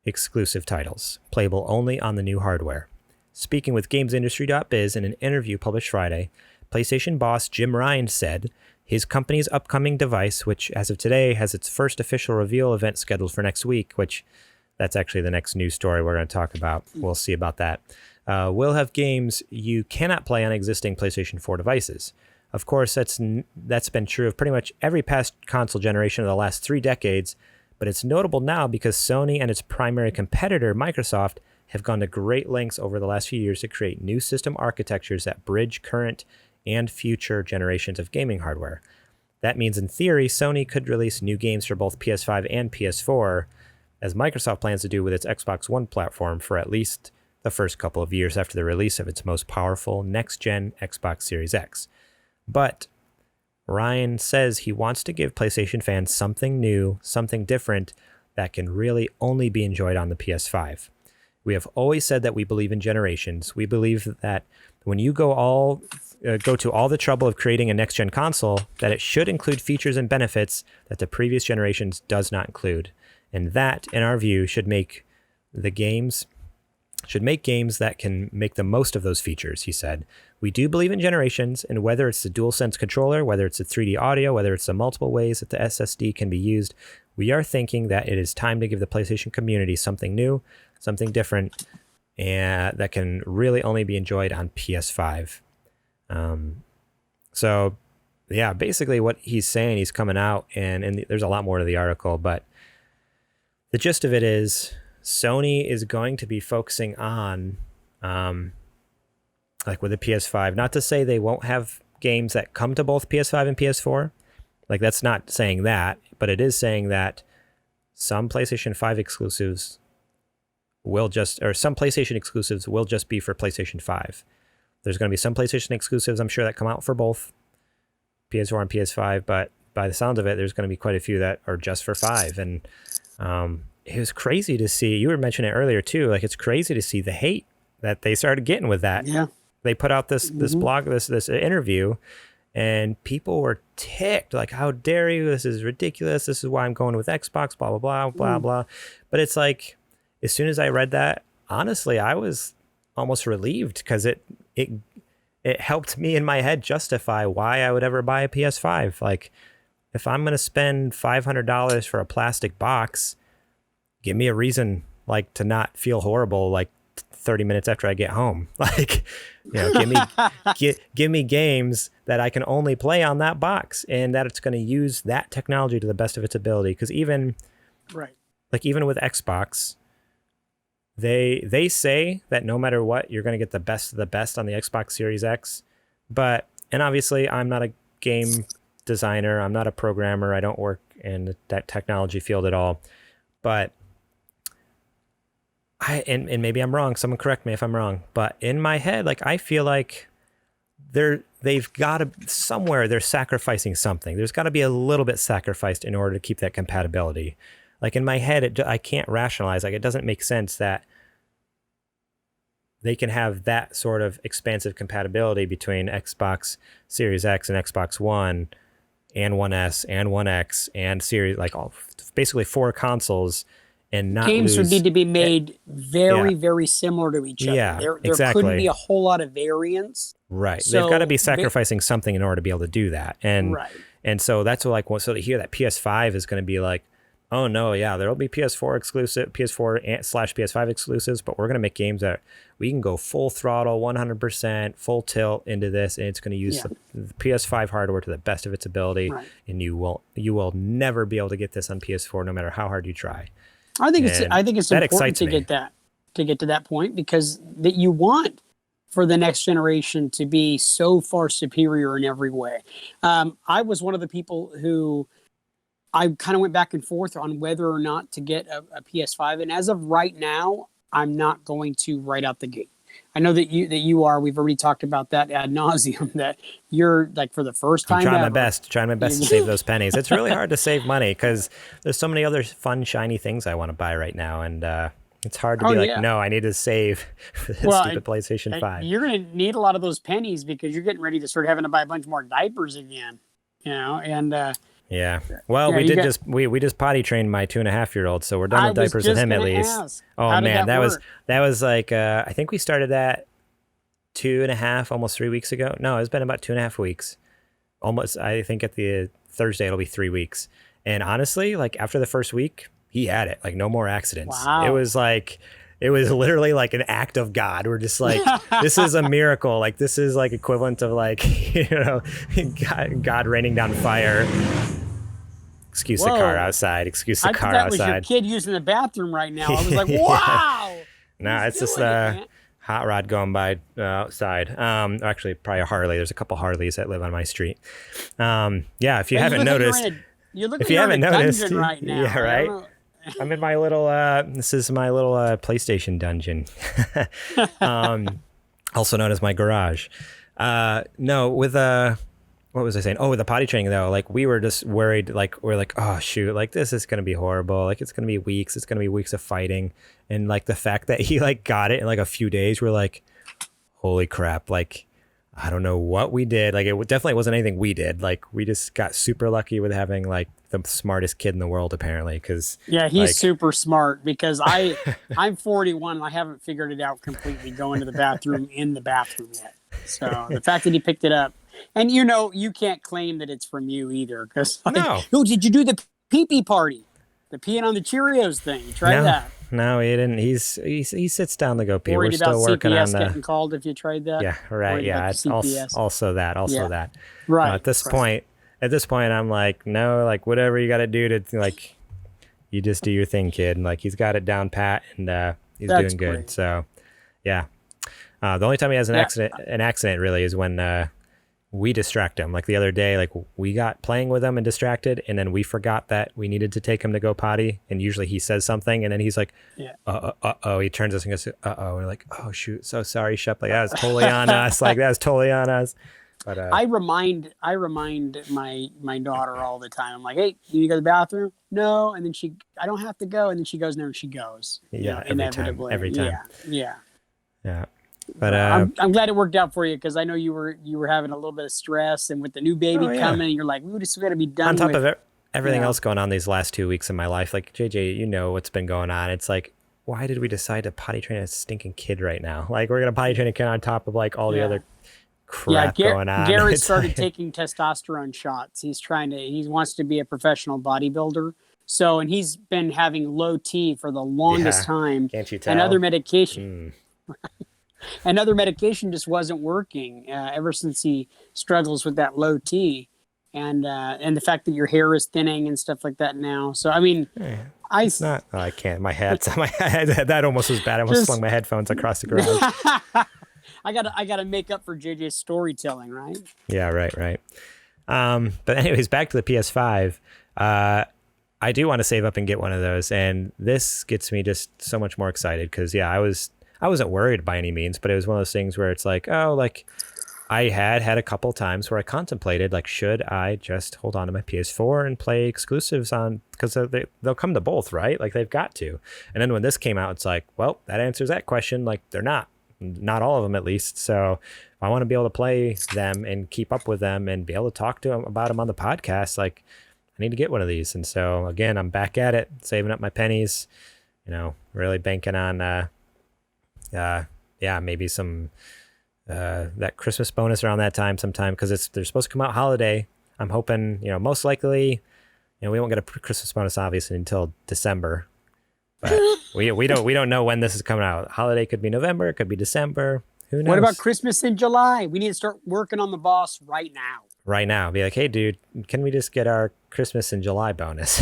Exclusive titles, playable only on the new hardware. Speaking with GamesIndustry.biz in an interview published Friday, PlayStation boss Jim Ryan said his company's upcoming device, which as of today has its first official reveal event scheduled for next week, which that's actually the next news story we're going to talk about. We'll see about that. Will have games you cannot play on existing PlayStation 4 devices. Of course, that's been true of pretty much every past console generation of the last 3 decades, but it's notable now because Sony and its primary competitor, Microsoft, have gone to great lengths over the last few years to create new system architectures that bridge current and future generations of gaming hardware. That means, in theory, Sony could release new games for both PS5 and PS4, as Microsoft plans to do with its Xbox One platform for at least the first couple of years after the release of its most powerful next-gen Xbox Series X. But Ryan says he wants to give PlayStation fans something new, something different that can really only be enjoyed on the PS5. We have always said that we believe in generations. We believe that when you go to all the trouble of creating a next-gen console, that it should include features and benefits that the previous generations does not include. And that, in our view, should make games that can make the most of those features, he said. We do believe in generations, and whether it's the DualSense controller, whether it's the 3D audio, whether it's the multiple ways that the SSD can be used, we are thinking that it is time to give the PlayStation community something new, something different, and that can really only be enjoyed on PS5. So, yeah, basically what he's saying, he's coming out, and there's a lot more to the article, but the gist of it is Sony is going to be focusing on, like with the PS5, not to say they won't have games that come to both PS5 and PS4. Like that's not saying that, but it is saying that some PlayStation 5 exclusives some PlayStation exclusives will just be for PlayStation 5. There's going to be some PlayStation exclusives, I'm sure, that come out for both PS4 and PS5, but by the sound of it, there's going to be quite a few that are just for 5. And it was crazy to see, you were mentioning it earlier too, like it's crazy to see the hate that they started getting with that. Yeah. They put out this blog, this interview, and people were ticked, like, how dare you? This is ridiculous. This is why I'm going with Xbox, blah, blah, blah, blah, blah. But it's like, as soon as I read that, honestly, I was almost relieved because it helped me in my head justify why I would ever buy a PS5. Like, if I'm going to spend $500 for a plastic box, give me a reason, like, to not feel horrible, like 30 minutes after I get home. Like, you know, give me games that I can only play on that box, and that it's going to use that technology to the best of its ability. Because even with Xbox, they say that no matter what, you're going to get the best of the best on the Xbox Series X. And obviously, I'm not a game designer. I'm not a programmer. I don't work in that technology field at all. But and maybe I'm wrong. Someone correct me if I'm wrong. But in my head, like, I feel like they've got to somewhere they're sacrificing something. There's got to be a little bit sacrificed in order to keep that compatibility. Like in my head, I can't rationalize. Like, it doesn't make sense that they can have that sort of expansive compatibility between Xbox Series X and Xbox One and One S and One X and Series, like basically 4 consoles. And not games would need to be made very similar to each other. Yeah, there exactly. couldn't be a whole lot of variance. Right. So they've got to be sacrificing something in order to be able to do that. And so that's what, like, so to hear that PS5 is going to be like, oh no, yeah, there'll be PS4 exclusive, PS4/PS5 exclusives, but we're going to make games that we can go full throttle, 100%, full tilt into this, and it's going to use the PS5 hardware to the best of its ability, and you will never be able to get this on PS4 no matter how hard you try. I think it's important to get to that point, because that you want for the next generation to be so far superior in every way. I was one of the people who I kind of went back and forth on whether or not to get a PS5. And as of right now, I'm not going to right out the gate. I know that you are. We've already talked about that ad nauseum. That you're like for the first time. I'm trying my best to save those pennies. It's really hard to save money because there's so many other fun, shiny things I want to buy right now, and it's hard to be no, I need to save for this stupid PlayStation 5. You're going to need a lot of those pennies because you're getting ready to start having to buy a bunch more diapers again. And yeah. Well, we just potty trained my 2.5-year-old, so we're done with diapers with him at least. Oh man, that was like I think we started at 2.5, almost 3 weeks ago. No, it's been about 2.5 weeks. Almost, I think at the Thursday it'll be 3 weeks. And honestly, like after the first week, he had it. Like no more accidents. Wow. It was literally like an act of God. We're just like, this is a miracle. Like this is like equivalent of like, God raining down fire. Excuse the car outside. Excuse the car outside. I thought that was your kid using the bathroom right now. I was like, wow. No, it's just a hot rod going by outside. Actually, probably a Harley. There's a couple Harleys that live on my street. If you haven't noticed. If you haven't noticed. Right now. Yeah, right? I'm in my little, this is my little PlayStation dungeon. Also known as my garage. What was I saying? Oh, with the potty training though, like we were just worried, like we're like, oh shoot, like this is gonna be horrible. Like it's gonna be weeks. It's gonna be weeks of fighting, and like the fact that he like got it in like a few days, we're like, holy crap! Like I don't know what we did. Like it definitely wasn't anything we did. Like we just got super lucky with having like the smartest kid in the world apparently. Because he's super smart. Because I'm 41. And I haven't figured it out completely going to the bathroom in the bathroom yet. So the fact that he picked it up. And you can't claim that it's from you either, because did you do the pee-pee party, the peeing on the Cheerios thing? You tried that? No, he didn't. He sits down to go pee. Worried We're still working CPS on the getting called if you tried that. Yeah, right. Worried Yeah, it's also that. Right. At this point, I'm like, no, like whatever you got to do to like, you just do your thing, kid. And like he's got it down pat, and he's doing good. Great. So, yeah. The only time he has an accident really is when we distract him. Like the other day, like we got playing with him and distracted, and then we forgot that we needed to take him to go potty. And usually he says something, and then he's like, uh-oh. He turns us and goes, uh-oh. We're like, oh shoot, so sorry, Shep. Like that was totally on us. Like that was totally on us. But I remind my daughter all the time. I'm like, hey, you go to the bathroom? No. And then I don't have to go. And then she goes, no, and she goes. Yeah, inevitably. Every time. Yeah. But I'm glad it worked out for you, because I know you were having a little bit of stress, and with the new baby coming, you're like, we just got to be done. On top of everything else going on these last 2 weeks of my life, like JJ, you know what's been going on. It's like, why did we decide to potty train a stinking kid right now? Like we're gonna potty train a kid on top of like all the other crap going on. Garrett started taking testosterone shots. He wants to be a professional bodybuilder. So, and he's been having low T for the longest time. Can't you tell? And other medication. And other medication just wasn't working ever since he struggles with that low T, and the fact that your hair is thinning and stuff like that now. So I mean, I can't. My head. That almost was bad. I almost flung my headphones across the garage. I gotta make up for JJ's storytelling, right? Yeah, right. But anyways, back to the PS5. I do want to save up and get one of those, and this gets me just so much more excited because I wasn't worried by any means, but it was one of those things where it's like, I had a couple times where I contemplated, like, should I just hold on to my PS4 and play exclusives on, because they'll come to both, right? Like they've got to. And then when this came out, it's like, well, that answers that question. Like they're not all of them at least. So if I want to be able to play them and keep up with them and be able to talk to them about them on the podcast, like I need to get one of these. And so again, I'm back at it, saving up my pennies, really banking on, maybe some that Christmas bonus around that time sometime, because they're supposed to come out holiday. I'm hoping, most likely, we won't get a Christmas bonus obviously until December, but we don't know when this is coming out. Holiday could be November, it could be December. Who knows? What about Christmas in July? We need to start working on the boss right now. Right now, be like, hey, dude, can we just get our Christmas in July bonus?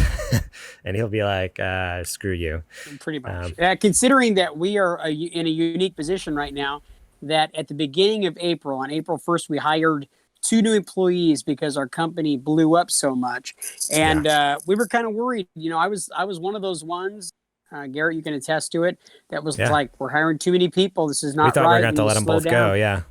And he'll be like, screw you. Pretty much. Considering that we are in a unique position right now, that at the beginning of April, on April 1st, we hired 2 new employees because our company blew up so much, and we were kind of worried. I was one of those ones. Garrett, you can attest to it. That was like, we're hiring too many people. This is not right. We thought we were going to let them both go. Yeah.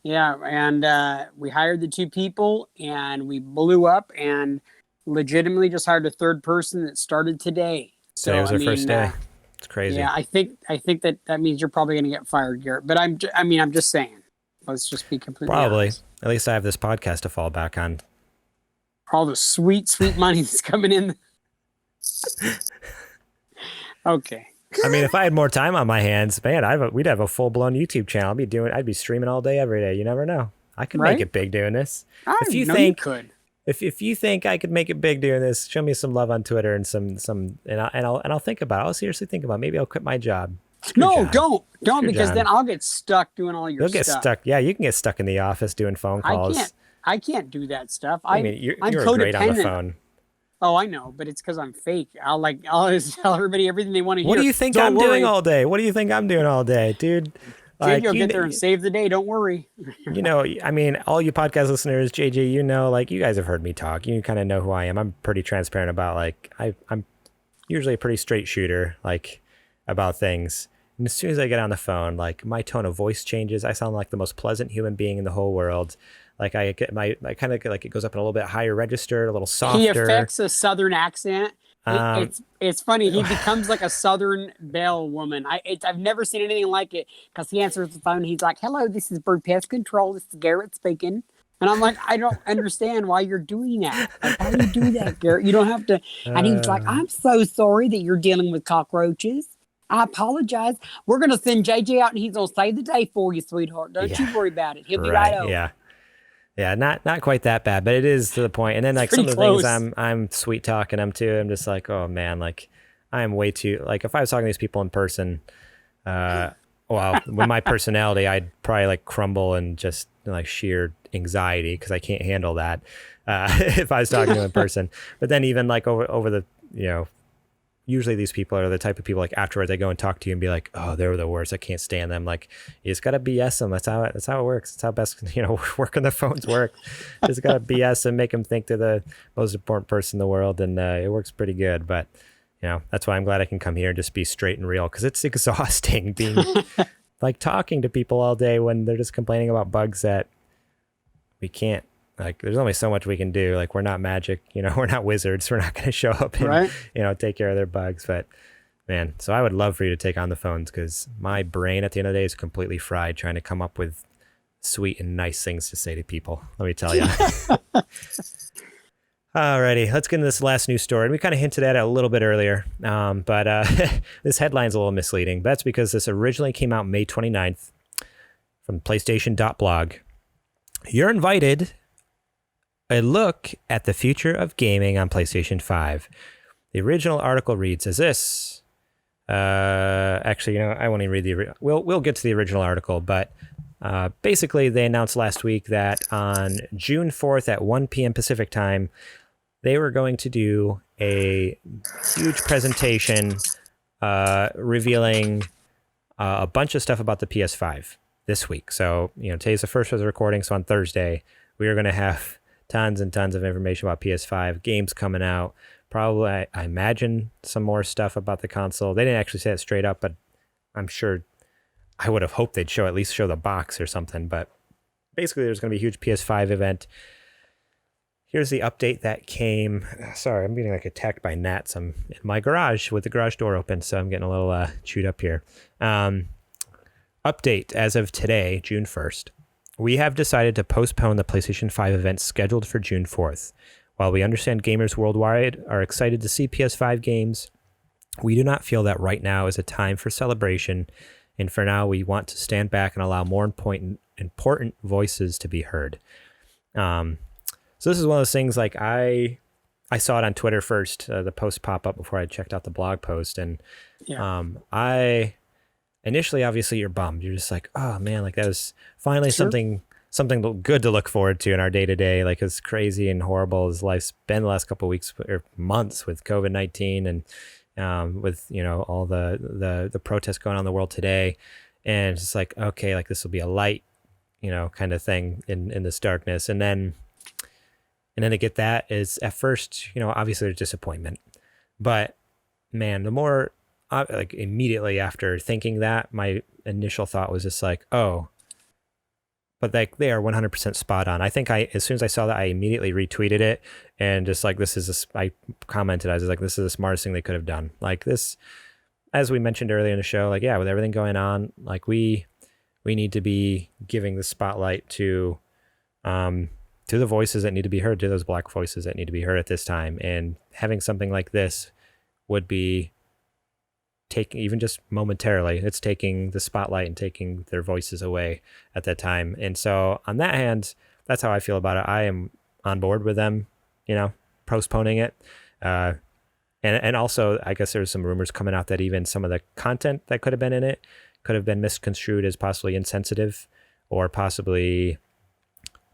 Yeah, and we hired the 2 people, and we blew up, and legitimately just hired a 3rd person that started today. So today was our first day. It's crazy. Yeah, I think that means you're probably going to get fired, Garrett. But I'm just saying. Let's just be completely honest. At least I have this podcast to fall back on. All the sweet money that's coming in. Okay. I mean, if I had more time on my hands, man, we'd have a full-blown YouTube channel. I'd be streaming all day, every day. You never know. I could make it big doing this. You could. If you think I could make it big doing this, show me some love on Twitter and I'll think about it. I'll seriously think about it. Maybe I'll quit my job. Don't because then I'll get stuck doing all your stuff. You'll get stuck. Yeah, you can get stuck in the office doing phone calls. I can't do that stuff. I mean, you're great on the phone. Oh, I know, but it's because I'm fake. I'll always tell everybody everything they want to hear. What do you think I'm doing all day? What do you think I'm doing all day, dude? JJ will get there and save the day. Don't worry. I mean, all you podcast listeners, JJ, you guys have heard me talk. You kind of know who I am. I'm pretty transparent about I'm usually a pretty straight shooter, about things. And as soon as I get on the phone, my tone of voice changes. I sound like the most pleasant human being in the whole world. I get I kind of it goes up in a little bit higher register, a little softer. He affects a Southern accent. It's funny. He becomes like a Southern belle woman. I've never seen anything like it because he answers the phone. And he's like, "Hello, this is Bird Pest Control. This is Garrett speaking." And I'm like, I don't understand why you're doing that. Why do you do that, Garrett? You don't have to. And he's like, "I'm so sorry that you're dealing with cockroaches. I apologize. We're going to send JJ out and he's going to save the day for you, sweetheart. Don't you worry about it. He'll be right over." Yeah. Yeah, not quite that bad, but it is to the point. And then some of the things I'm sweet talking them to, I'm just like, oh man, I am way too, if I was talking to these people in person, with my personality, I'd probably crumble and just sheer anxiety because I can't handle that if I was talking to them in person. But then even over the, usually these people are the type of people afterwards they go and talk to you and be like, oh, they were the worst. I can't stand them. You just got to BS them. That's how it works. That's how best, working the phones work. Just got to BS them, make them think they're the most important person in the world. And it works pretty good. But, that's why I'm glad I can come here and just be straight and real because it's exhausting being talking to people all day when they're just complaining about bugs that we can't. There's only so much we can do. We're not magic, we're not wizards. We're not going to show up and, take care of their bugs. But man, so I would love for you to take on the phones because my brain at the end of the day is completely fried trying to come up with sweet and nice things to say to people. Let me tell you. Alrighty, let's get into this last news story. And we kind of hinted at it a little bit earlier, but this headline's a little misleading. That's because this originally came out May 29th from PlayStation.blog. You're invited. A look at the future of gaming on PlayStation 5. The original article reads as this. Actually, I won't even read we'll get to the original article, but basically they announced last week that on June 4th at 1 p.m. Pacific time, they were going to do a huge presentation revealing a bunch of stuff about the PS5 this week. So, today's the first of the recording, so on Thursday, we are going to have tons and tons of information about PS5, games coming out, probably, I imagine, some more stuff about the console. They didn't actually say it straight up, but I'm sure, I would have hoped they'd at least show the box or something. But basically, there's going to be a huge PS5 event. Here's the update that came. Sorry, I'm getting attacked by gnats. I'm in my garage with the garage door open, so I'm getting a little chewed up here. Update as of today, June 1st. We have decided to postpone the PlayStation 5 event scheduled for June 4th. While we understand gamers worldwide are excited to see PS5 games, we do not feel that right now is a time for celebration, and for now we want to stand back and allow more important voices to be heard. So this is one of those things I saw it on Twitter first, the post pop up before I checked out the blog post, and initially, obviously, you're bummed. You're just like, oh man, that was finally something good to look forward to in our day to day. As crazy and horrible as life's been the last couple of weeks or months with COVID-19 and with all the protests going on in the world today, and it's like, okay, like this will be a light, kind of thing in this darkness. And then to get that is at first, obviously there's disappointment, but man, the more like immediately after thinking that, my initial thought was just like, oh, but like they are 100% spot on. I think as soon as I saw that, I immediately retweeted it and just like, I commented, I was like, this is the smartest thing they could have done. Like this, as we mentioned earlier in the show, like, yeah, with everything going on, like we need to be giving the spotlight to the voices that need to be heard, to those Black voices that need to be heard at this time. And having something like this would be taking, even just momentarily, it's taking the spotlight and taking their voices away at that time. And so on that hand, that's how I feel about it. I am on board with them, postponing it. And also, I guess there's some rumors coming out that even some of the content that could have been in it could have been misconstrued as possibly insensitive or possibly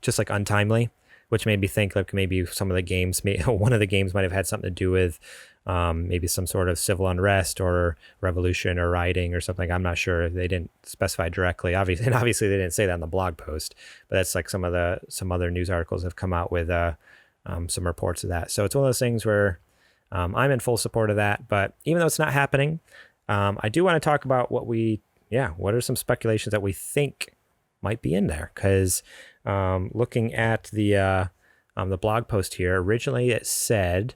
just like untimely, which made me think like maybe some of the games, one of the games might have had something to do with maybe some sort of civil unrest or revolution or rioting or something. I'm not sure. They didn't specify directly, obviously, and obviously they didn't say that in the blog post, but that's like some other news articles have come out with some reports of that. So it's one of those things where I'm in full support of that. But even though it's not happening, I do want to talk about what are some speculations that we think might be in there, because looking at the blog post here, originally it said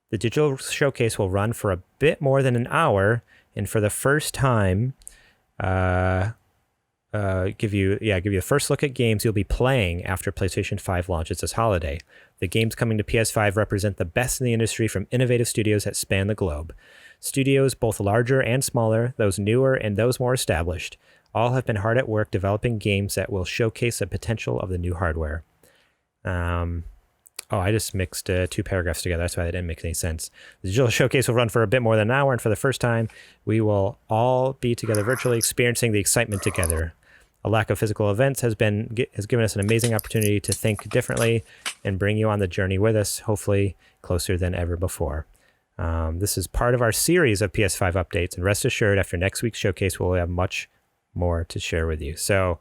the digital showcase will run for a bit more than an hour, and for the first time, give you a first look at games you'll be playing after PlayStation 5 launches this holiday. The games coming to PS5 represent the best in the industry from innovative studios that span the globe. Studios both larger and smaller, those newer and those more established, all have been hard at work developing games that will showcase the potential of the new hardware. I just mixed two paragraphs together. That's why that didn't make any sense. The digital showcase will run for a bit more than an hour, and for the first time, we will all be together virtually, experiencing the excitement together. A lack of physical events has given us an amazing opportunity to think differently and bring you on the journey with us, hopefully closer than ever before. This is part of our series of PS5 updates, and rest assured, after next week's showcase, we'll have much more to share with you. So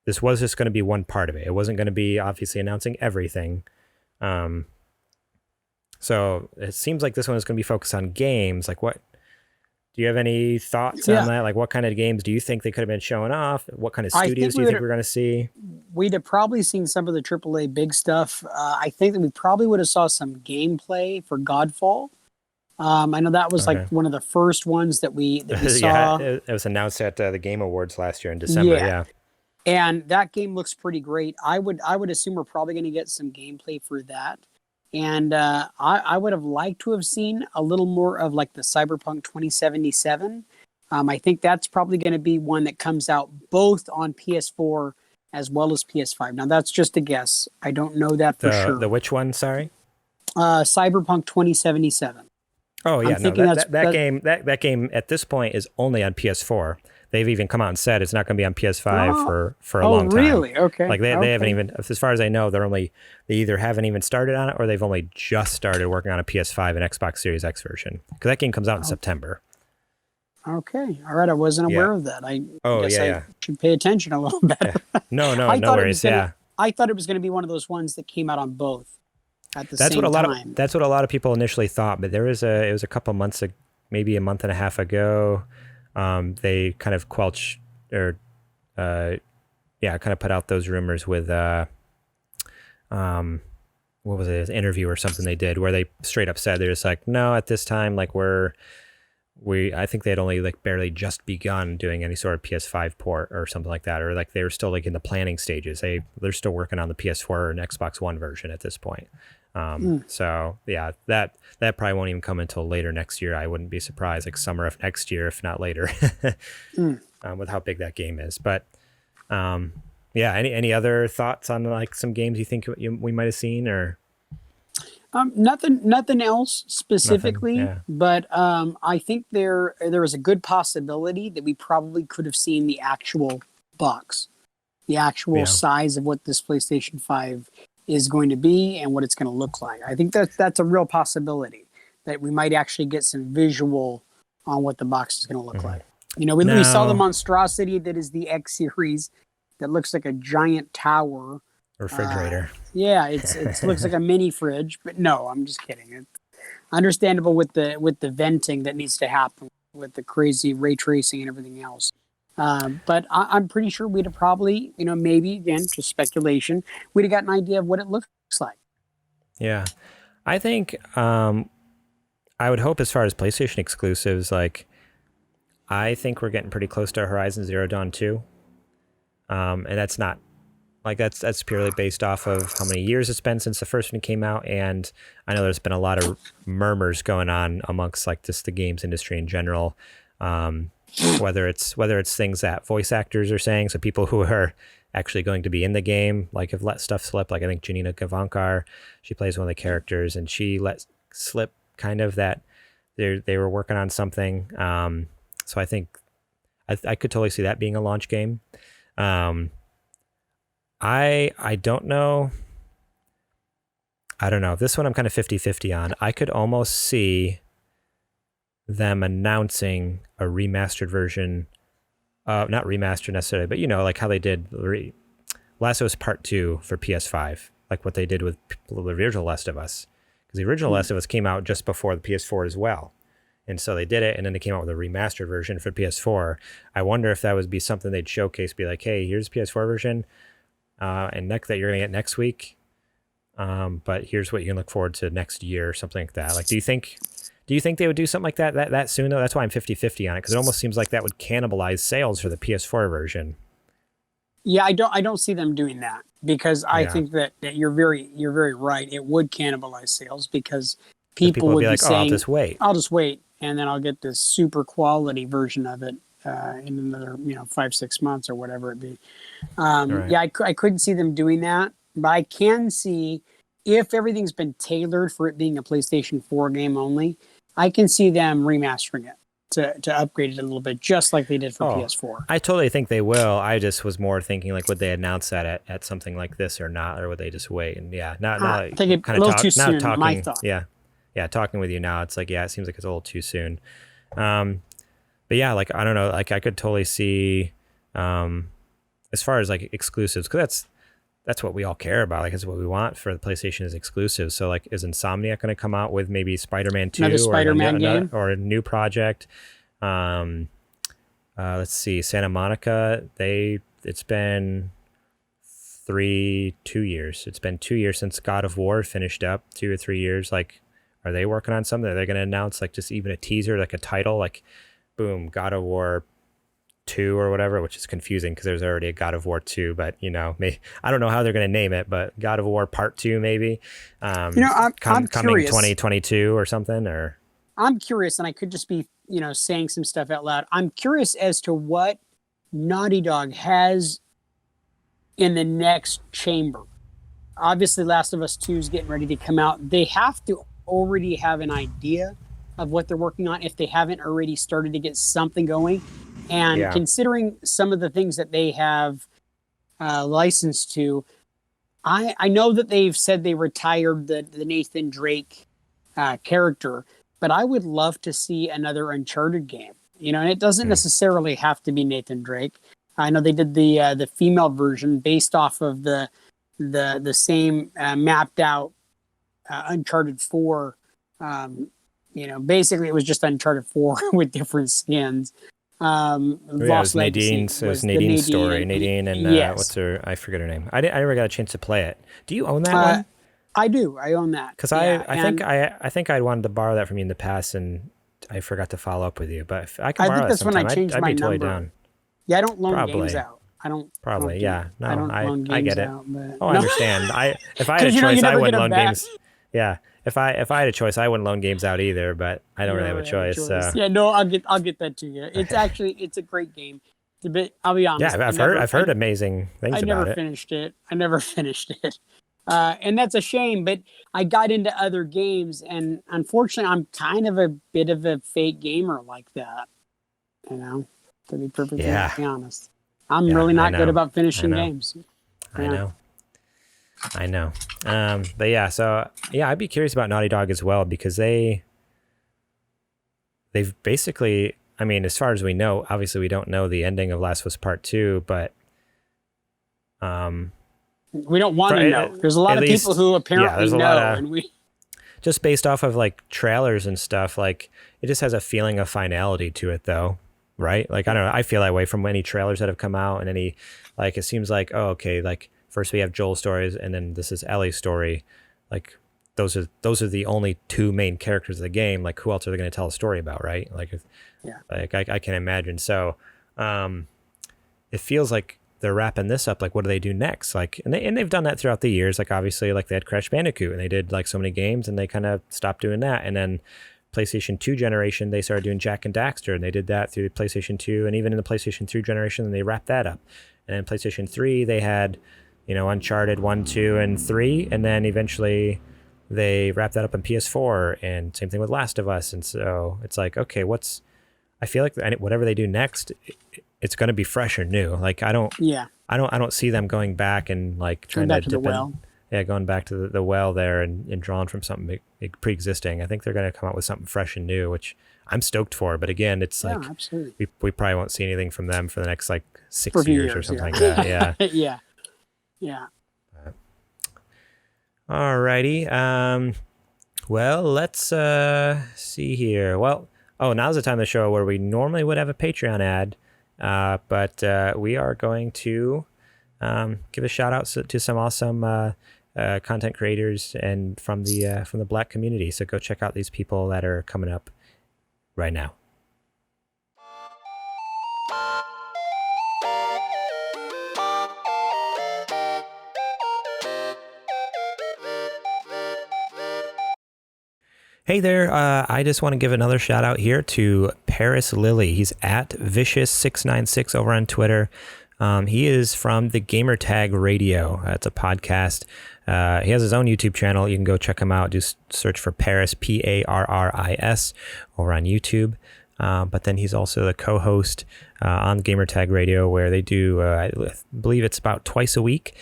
this was just going to be one part of it. It wasn't going to be obviously announcing everything. So it seems like this one is going to be focused on games. Like, what do you have any thoughts on that? Like, what kind of games do you think they could have been showing off? What kind of studios do you think we're going to see? We'd have probably seen some of the AAA big stuff. I think that we probably would have saw some gameplay for Godfall. I know that was like one of the first ones that we saw. It was announced at the Game Awards last year in December. Yeah. And that game looks pretty great. I would assume we're probably going to get some gameplay for that. And I would have liked to have seen a little more of like the Cyberpunk 2077. I think that's probably going to be one that comes out both on PS4 as well as PS5. Now that's just a guess. I don't know that for sure. The which one? Sorry. Cyberpunk 2077. Oh yeah, that game at this point is only on PS4. They've even come out and said it's not going to be on PS5 for a long time. Oh, really? Okay. Like they haven't even, as far as I know, they either haven't even started on it or they've only just started working on a PS5 and Xbox Series X version, because that game comes out in September. Okay. All right. I wasn't aware of that. I should pay attention a little better. Yeah. No worries. I thought it was going to be one of those ones that came out on both at the same time. That's what a lot of people initially thought, but it was a couple months, maybe a month and a half ago. They kind of quelched or, kind of put out those rumors with, what was it, an interview or something they did where they straight up said, they're just like, no, at this time, like I think they had only like barely just begun doing any sort of PS5 port or something like that. Or like they were still like in the planning stages. They're still working on the PS4 and Xbox One version at this point. So yeah, that probably won't even come until later next year. I wouldn't be surprised, like summer of next year, if not later, with how big that game is. But any other thoughts on like some games you think we might have seen or? Nothing else specifically, but I think there was a good possibility that we probably could have seen the actual box, the actual size of what this PlayStation 5 is going to be and what it's going to look like. I think that's a real possibility that we might actually get some visual on what the box is going to look like. We saw the No. monstrosity that is the X series that looks like a giant tower. Refrigerator. Yeah, it looks like a mini fridge, but no, I'm just kidding. It's understandable with the venting that needs to happen with the crazy ray tracing and everything else. But I'm pretty sure we'd have probably, maybe again, just speculation, we'd have got an idea of what it looks like. Yeah. I think I would hope as far as PlayStation exclusives, like I think we're getting pretty close to Horizon Zero Dawn 2. And that's not like that's purely based off of how many years it's been since the first one came out, and I know there's been a lot of murmurs going on amongst like just the games industry in general, whether it's things that voice actors are saying, so people who are actually going to be in the game like have let stuff slip. Like I think Janina Gavankar, she plays one of the characters, and she let slip kind of that they were working on something. So I think I could totally see that being a launch game. I don't know. I don't know. This one I'm kind of 50-50 on. I could almost see them announcing a remastered version. Not remastered necessarily, but like how they did Last of Us Part 2 for PS5, like what they did with the original Last of Us. Because the original Last of Us came out just before the PS4 as well. And so they did it, and then they came out with a remastered version for PS4. I wonder if that would be something they'd showcase, be like, hey, here's the PS4 version. And that you're gonna get next week, but here's what you can look forward to next year or something like that. Like, do you think they would do something like that soon though? That's why I'm 50-50 on it, because it almost seems like that would cannibalize sales for the PS4 version. Yeah, I don't see them doing that, because I think that you're very right. It would cannibalize sales, because people would be like, saying, I'll just wait, and then I'll get this super quality version of it in another 5-6 months or whatever it be. Right. Yeah, I couldn't see them doing that, but I can see, if everything's been tailored for it being a PlayStation 4 game only, I can see them remastering it to upgrade it a little bit, just like they did for PS4. I totally think they will. I just was more thinking, like, would they announce that at something like this or not, or would they just wait? And I think it a little too soon. My thought. Yeah, talking with you now, it's like, it seems like it's a little too soon. But yeah, like, I don't know, like I could totally see, as far as like exclusives, because that's what we all care about. Like, that's what we want for the PlayStation is exclusives. So like, is Insomniac going to come out with maybe Spider-Man 2 another Spider-Man game or a new project? Let's see, Santa Monica. It's been 2 years. It's been 2 years since God of War finished up. 2 or 3 years. Like, are they working on something? Are they going to announce like just even a teaser, like a title, like boom, God of War 2 or whatever, which is confusing because there's already a God of War 2, but I don't know how they're going to name it, but God of War Part 2 maybe. I'm coming curious. 2022 or something, or I'm curious, and I could just be saying some stuff out loud. I'm curious as to what Naughty Dog has in the next chamber. Obviously, Last of Us 2 is getting ready to come out. They have to already have an idea of what they're working on if they haven't already started to get something going. And considering some of the things that they have licensed to, I know that they've said they retired the Nathan Drake character, but I would love to see another Uncharted game. And it doesn't necessarily have to be Nathan Drake. I know they did the female version based off of the same mapped out Uncharted 4. Basically it was just Uncharted 4 with different skins. It was Nadine's story. Nadine and yes. What's her? I forget her name. I never got a chance to play it. Do you own that one? I do. I own that. Because I think I'd wanted to borrow that from you in the past, and I forgot to follow up with you. But if I can borrow that sometime, I'd be totally down. Yeah, I don't loan games out. I don't. Probably, yeah. No, I don't loan games I get it. out, but, I understand. If I had a choice, I wouldn't loan games. Yeah. If I had a choice, I wouldn't loan games out either, but I don't really have a choice. Yeah, no, I'll get that to you. It's it's a great game. It's a bit, I'll be honest. Yeah, I've heard amazing things about it. I never finished it. And that's a shame, but I got into other games, and unfortunately I'm kind of a bit of a fake gamer like that. To be perfectly honest. I'm really not good about finishing games. I know. But yeah, so I'd be curious about Naughty Dog as well, because they've basically, I mean, as far as we know, obviously we don't know the ending of Last of Us Part 2, but we don't want to know. There's a lot of people who apparently know, and we just based off of like trailers and stuff, like it just has a feeling of finality to it though, right? Like I don't know, I feel that way from any trailers that have come out, and any, like it seems like, oh, okay, like first we have Joel's stories and then this is Ellie's story. Like those are the only two main characters of the game. Like who else are they going to tell a story about, right? Like like I can imagine. So it feels like they're wrapping this up. Like what do they do next? Like and they've done that throughout the years. Like obviously, like they had Crash Bandicoot and they did like so many games, and they kind of stopped doing that. And then PlayStation 2 generation, they started doing Jak and Daxter, and they did that through the PlayStation 2, and even in the PlayStation 3 generation, and they wrapped that up. And then PlayStation 3, they had, you know, Uncharted 1, 2, and 3, and then eventually they wrapped that up in PS4, and same thing with Last of Us. And so it's like, okay, I feel like whatever they do next, it's going to be fresh or new. Like I don't see them going back and like trying to dip in. Yeah, going back to the well there and drawing from something pre-existing. I think they're going to come out with something fresh and new, which I'm stoked for. But again, it's like we probably won't see anything from them for the next like 6 years or something like that. Yeah. Yeah. Alrighty. Well, let's see here. Well, now's the time of the show where we normally would have a Patreon ad, but we are going to give a shout out to some awesome content creators and from the Black community. So go check out these people that are coming up right now. Hey there, I just want to give another shout out here to Paris Lilly. He's at Vicious696 over on Twitter. He is from the Gamertag Radio. It's a podcast. He has his own YouTube channel. You can go check him out. Just search for Paris, Parris, over on YouTube. But then he's also the co-host on Gamertag Radio, where they do, I believe it's about twice a week,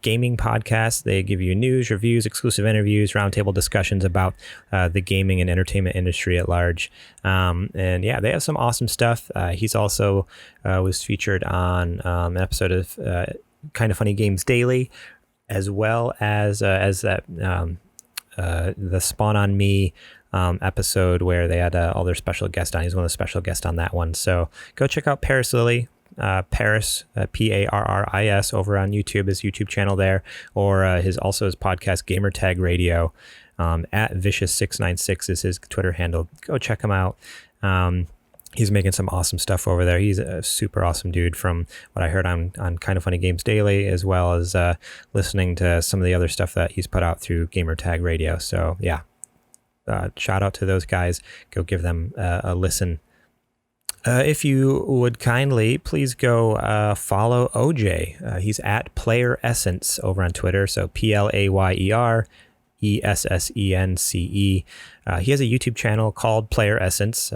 gaming podcasts. They give you news, reviews, exclusive interviews, roundtable discussions about the gaming and entertainment industry at large. And yeah, they have some awesome stuff. He's also was featured on an episode of Kind of Funny Games Daily, as well as that the Spawn on Me episode where they had all their special guests on. He's one of the special guests on that one. So go check out Paris Lilly, Paris, Parris, over on YouTube, his YouTube channel there, or his podcast Gamertag Radio. At Vicious696 is his Twitter handle. Go check him out. He's making some awesome stuff over there. He's a super awesome dude, from what I heard on Kind of Funny Games Daily, as well as listening to some of the other stuff that he's put out through Gamertag Radio. So yeah, shout out to those guys. Go give them a listen. If you would kindly, please go follow OJ. He's at Player Essence over on Twitter. So PlayerEssence. He has a YouTube channel called Player Essence,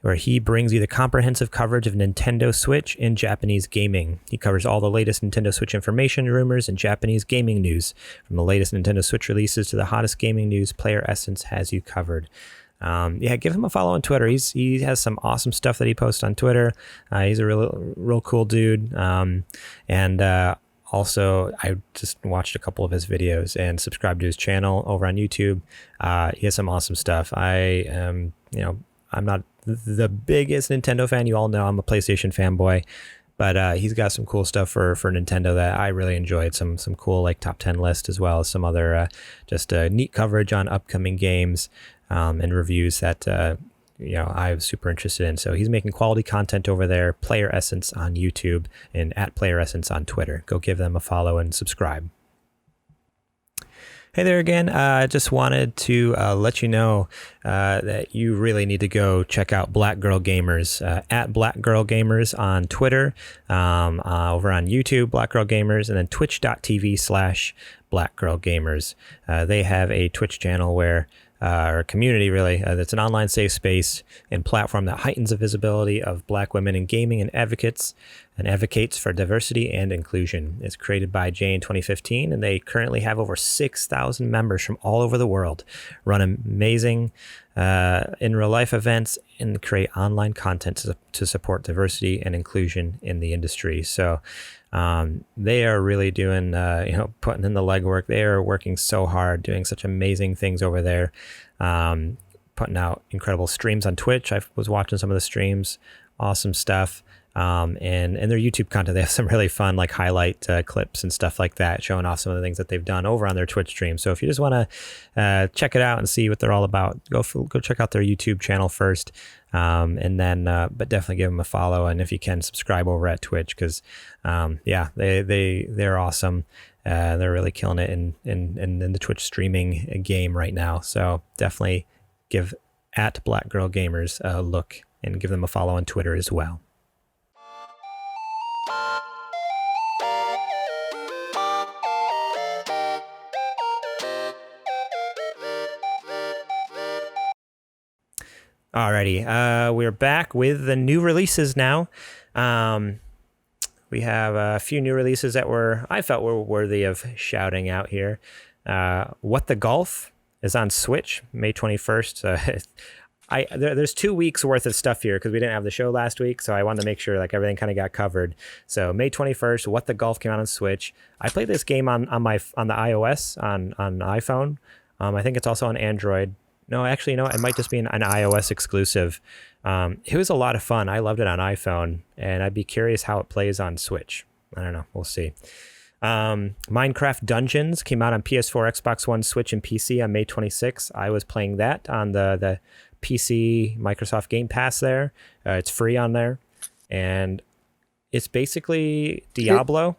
where he brings you the comprehensive coverage of Nintendo Switch and Japanese gaming. He covers all the latest Nintendo Switch information, rumors, and Japanese gaming news. From the latest Nintendo Switch releases to the hottest gaming news, Player Essence has you covered. Give him a follow on Twitter. He has some awesome stuff that he posts on Twitter. He's a real cool dude. Also, I just watched a couple of his videos and subscribed to his channel over on YouTube. He has some awesome stuff. I'm not the biggest Nintendo fan. You all know I'm a PlayStation fanboy, but he's got some cool stuff for Nintendo that I really enjoyed. Some cool like top 10 list, as well as some other just neat coverage on upcoming games and reviews that I was super interested in. So he's making quality content over there. Player Essence on YouTube and at Player Essence on Twitter. Go give them a follow and subscribe. Hey there again. I just wanted to let you know that you really need to go check out Black Girl Gamers, at Black Girl Gamers on Twitter, over on YouTube, Black Girl Gamers, and then twitch.tv/Black Girl Gamers. They have a Twitch channel where or community really, that's an online safe space and platform that heightens the visibility of Black women in gaming and advocates. and advocates for diversity and inclusion. It's created by Jay in 2015, and they currently have over 6,000 members from all over the world, run amazing in real life events, and create online content to support diversity and inclusion in the industry. So they are really doing, putting in the legwork. They are working so hard, doing such amazing things over there, putting out incredible streams on Twitch. I was watching some of the streams, awesome stuff. And their YouTube content, they have some really fun like highlight clips and stuff like that, showing off some of the things that they've done over on their Twitch stream. So if you just want to check it out and see what they're all about, go check out their YouTube channel first, and then but definitely give them a follow, and if you can, subscribe over at Twitch, because they're awesome. They're really killing it in the Twitch streaming game right now. So definitely give at Black Girl Gamers a look and give them a follow on Twitter as well. Alrighty, we're back with the new releases now. We have a few new releases that I felt were worthy of shouting out here. What the Golf is on Switch, May 21st. There's 2 weeks worth of stuff here because we didn't have the show last week, so I wanted to make sure like everything kind of got covered. So May 21st, What the Golf came out on Switch. I played this game on the iOS on iPhone. I think it's also on Android. No, actually, no, it might just be an iOS exclusive. It was a lot of fun. I loved it on iPhone, and I'd be curious how it plays on Switch. I don't know. We'll see. Minecraft Dungeons came out on PS4, Xbox One, Switch, and PC on May 26th. I was playing that on the PC Microsoft Game Pass there. It's free on there. And it's basically Diablo,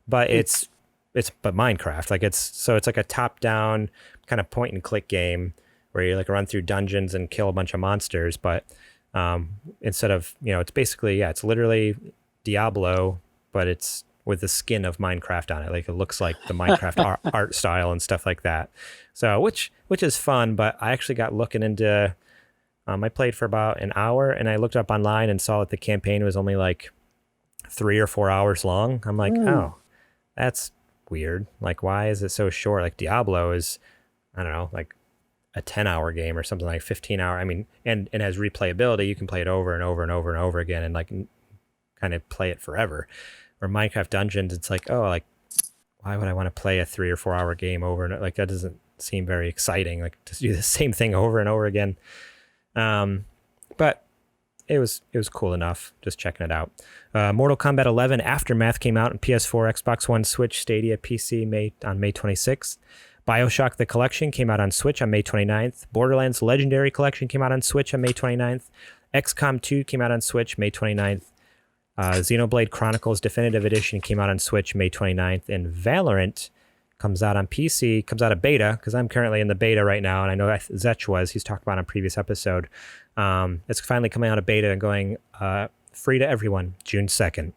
but it's Minecraft. It's like a top-down kind of point-and-click game where you like run through dungeons and kill a bunch of monsters, but instead of, it's basically, it's literally Diablo, but it's with the skin of Minecraft on it. Like it looks like the Minecraft art style and stuff like that. So which is fun, but I actually got looking into, I played for about an hour, and I looked up online and saw that the campaign was only like 3 or 4 hours long. I'm like, oh, that's weird. Like, why is it so short? Like Diablo is, I don't know, like a 10-hour game or something, like 15-hour. I mean, and it has replayability. You can play it over and over and over and over again and like kind of play it forever. Or Minecraft Dungeons, it's like, oh, like why would I want to play a 3 or 4 hour game over and like that doesn't seem very exciting. Like to do the same thing over and over again. But it was cool enough. Just checking it out. Mortal Kombat 11 Aftermath came out on PS4, Xbox One, Switch, Stadia, PC on May 26th. BioShock The Collection came out on Switch on May 29th. Borderlands Legendary Collection came out on Switch on May 29th. XCOM 2 came out on Switch May 29th. Xenoblade Chronicles Definitive Edition came out on Switch May 29th. And Valorant comes out on PC, comes out of beta, because I'm currently in the beta right now, and I know Zetch he's talked about on a previous episode. It's finally coming out of beta and going free to everyone June 2nd.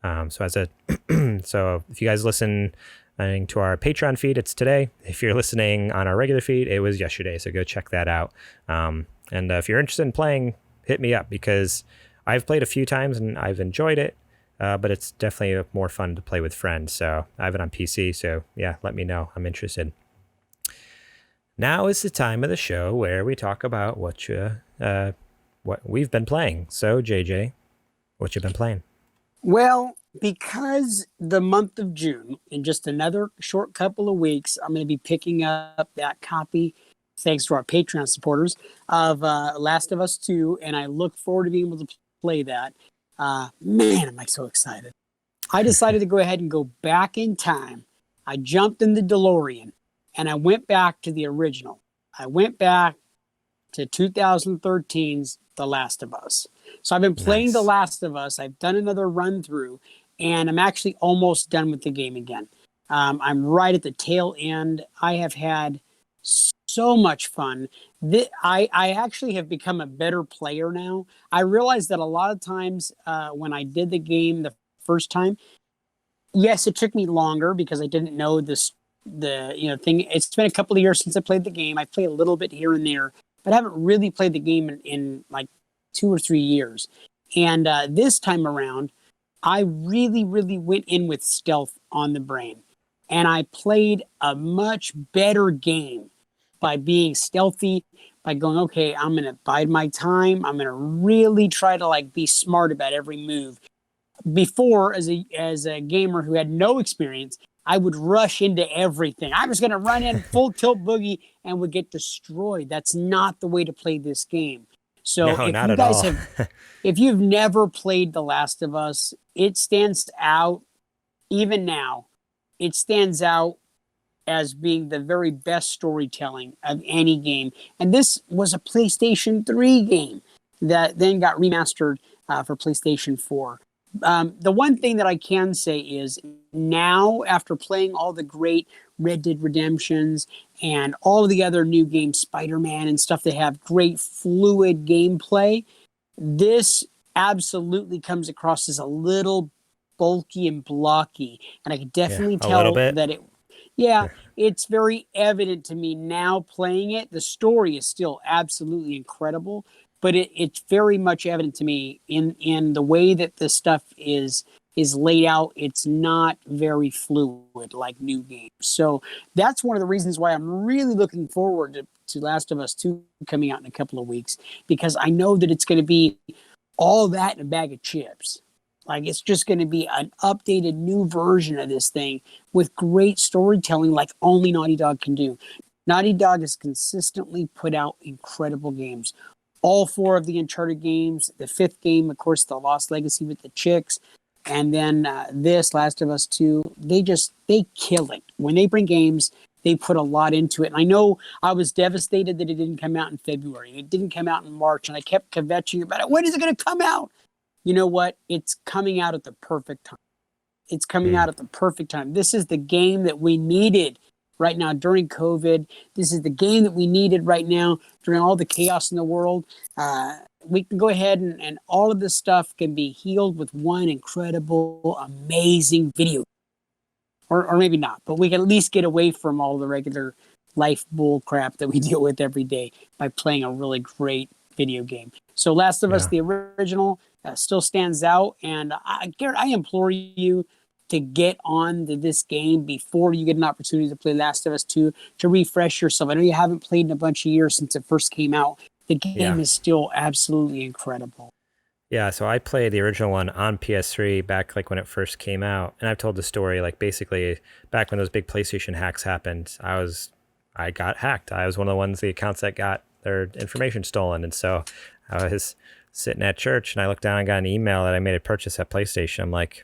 So if you guys listen to our Patreon feed, it's today. If you're listening on our regular feed, it was yesterday. So go check that out. And if you're interested in playing, hit me up, because I've played a few times and I've enjoyed it. But it's definitely more fun to play with friends. So I have it on PC. So yeah, let me know. I'm interested. Now is the time of the show where we talk about what we've been playing. So JJ, what you been playing? Well, because the month of June, in just another short couple of weeks, I'm going to be picking up that copy, thanks to our Patreon supporters, of Last of Us 2, and I look forward to being able to play that. Man, am I so excited. I decided to go ahead and go back in time. I jumped in the DeLorean, and I went back to the original. I went back to 2013's The Last of Us. So I've been playing The Last of Us. I've done another run through, and I'm actually almost done with the game again. I'm right at the tail end. I have had so much fun. I actually have become a better player now. I realized that a lot of times when I did the game the first time, yes, it took me longer because I didn't know the thing. It's been a couple of years since I played the game. I play a little bit here and there, but I haven't really played the game in like 2 or 3 years. And this time around, I really, really went in with stealth on the brain. And I played a much better game by being stealthy, by going, okay, I'm going to bide my time. I'm going to really try to like be smart about every move. Before, as a gamer who had no experience, I would rush into everything. I was going to run in full tilt boogie and would get destroyed. That's not the way to play this game. So No, not at all. if you've never played The Last of Us, it stands out even now. It stands out as being the very best storytelling of any game. And this was a PlayStation 3 game that then got remastered for PlayStation 4. The one thing that I can say is now, after playing all the great Red Dead Redemptions and all of the other new games, Spider-Man and stuff that have great fluid gameplay, this absolutely comes across as a little bulky and blocky. And I can definitely tell that it's very evident to me now playing it. The story is still absolutely incredible, but it's very much evident to me in the way that this stuff is laid out. It's not very fluid like new games. So that's one of the reasons why I'm really looking forward to Last of Us 2 coming out in a couple of weeks, because I know that it's going to be all that in a bag of chips. Like, it's just going to be an updated new version of this thing with great storytelling like only Naughty Dog can do. Naughty Dog has consistently put out incredible games. All 4 of the Uncharted games, the 5th game, of course, the Lost Legacy with the chicks, and then this Last of Us 2, they kill it. When they bring games, they put a lot into it. And I know I was devastated that it didn't come out in February. It didn't come out in March, and I kept kvetching about it. When is it going to come out? You know what? It's coming out at the perfect time. It's coming out at the perfect time. This is the game that we needed right now during COVID. This is the game that we needed right now during all the chaos in the world. We can go ahead and all of this stuff can be healed with one incredible, amazing video. Or maybe not, but we can at least get away from all the regular life bull crap that we deal with every day by playing a really great video game. So Last of Us, the original, still stands out. And Garrett, I implore you to get on to this game before you get an opportunity to play Last of Us 2, to refresh yourself. I know you haven't played in a bunch of years since it first came out. The game is still absolutely incredible. Yeah, so I played the original one on PS3 back like when it first came out. And I've told the story, like basically back when those big PlayStation hacks happened, I got hacked. I was one of the ones, the accounts that got their information stolen. And so I was sitting at church and I looked down and got an email that I made a purchase at PlayStation. I'm like,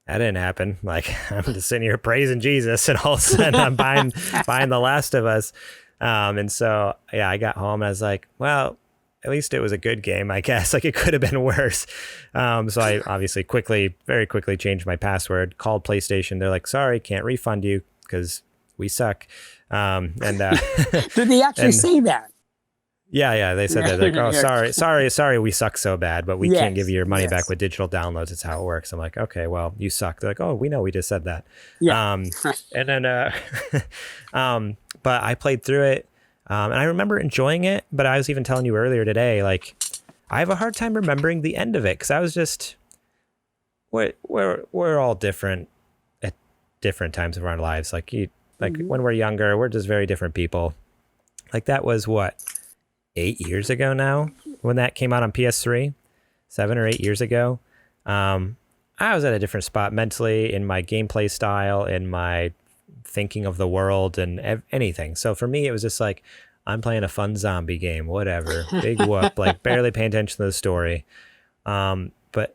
that didn't happen. Like, I'm just sitting here praising Jesus, and all of a sudden I'm buying The Last of Us. And so, yeah, I got home and I was like, well, at least it was a good game, I guess. Like, it could have been worse. So I obviously very quickly changed my password, called PlayStation. They're like, sorry, can't refund you because we suck. Did they actually say that? Yeah. They said that. Like, oh, sorry, we suck so bad, but we can't give you your money back with digital downloads. It's how it works. I'm like, okay, well, you suck. They're like, oh, we know, we just said that. Yeah. And then, but I played through it, and I remember enjoying it. But I was even telling you earlier today, like, I have a hard time remembering the end of it because I was just, we're all different at different times of our lives. Like when we're younger, we're just very different people. Like, that was what, 8 years ago now when that came out on PS3, 7 or 8 years ago. I was at a different spot mentally, in my gameplay style, in my thinking of the world and anything. So for me, it was just like, I'm playing a fun zombie game, whatever, big whoop, like barely paying attention to the story. But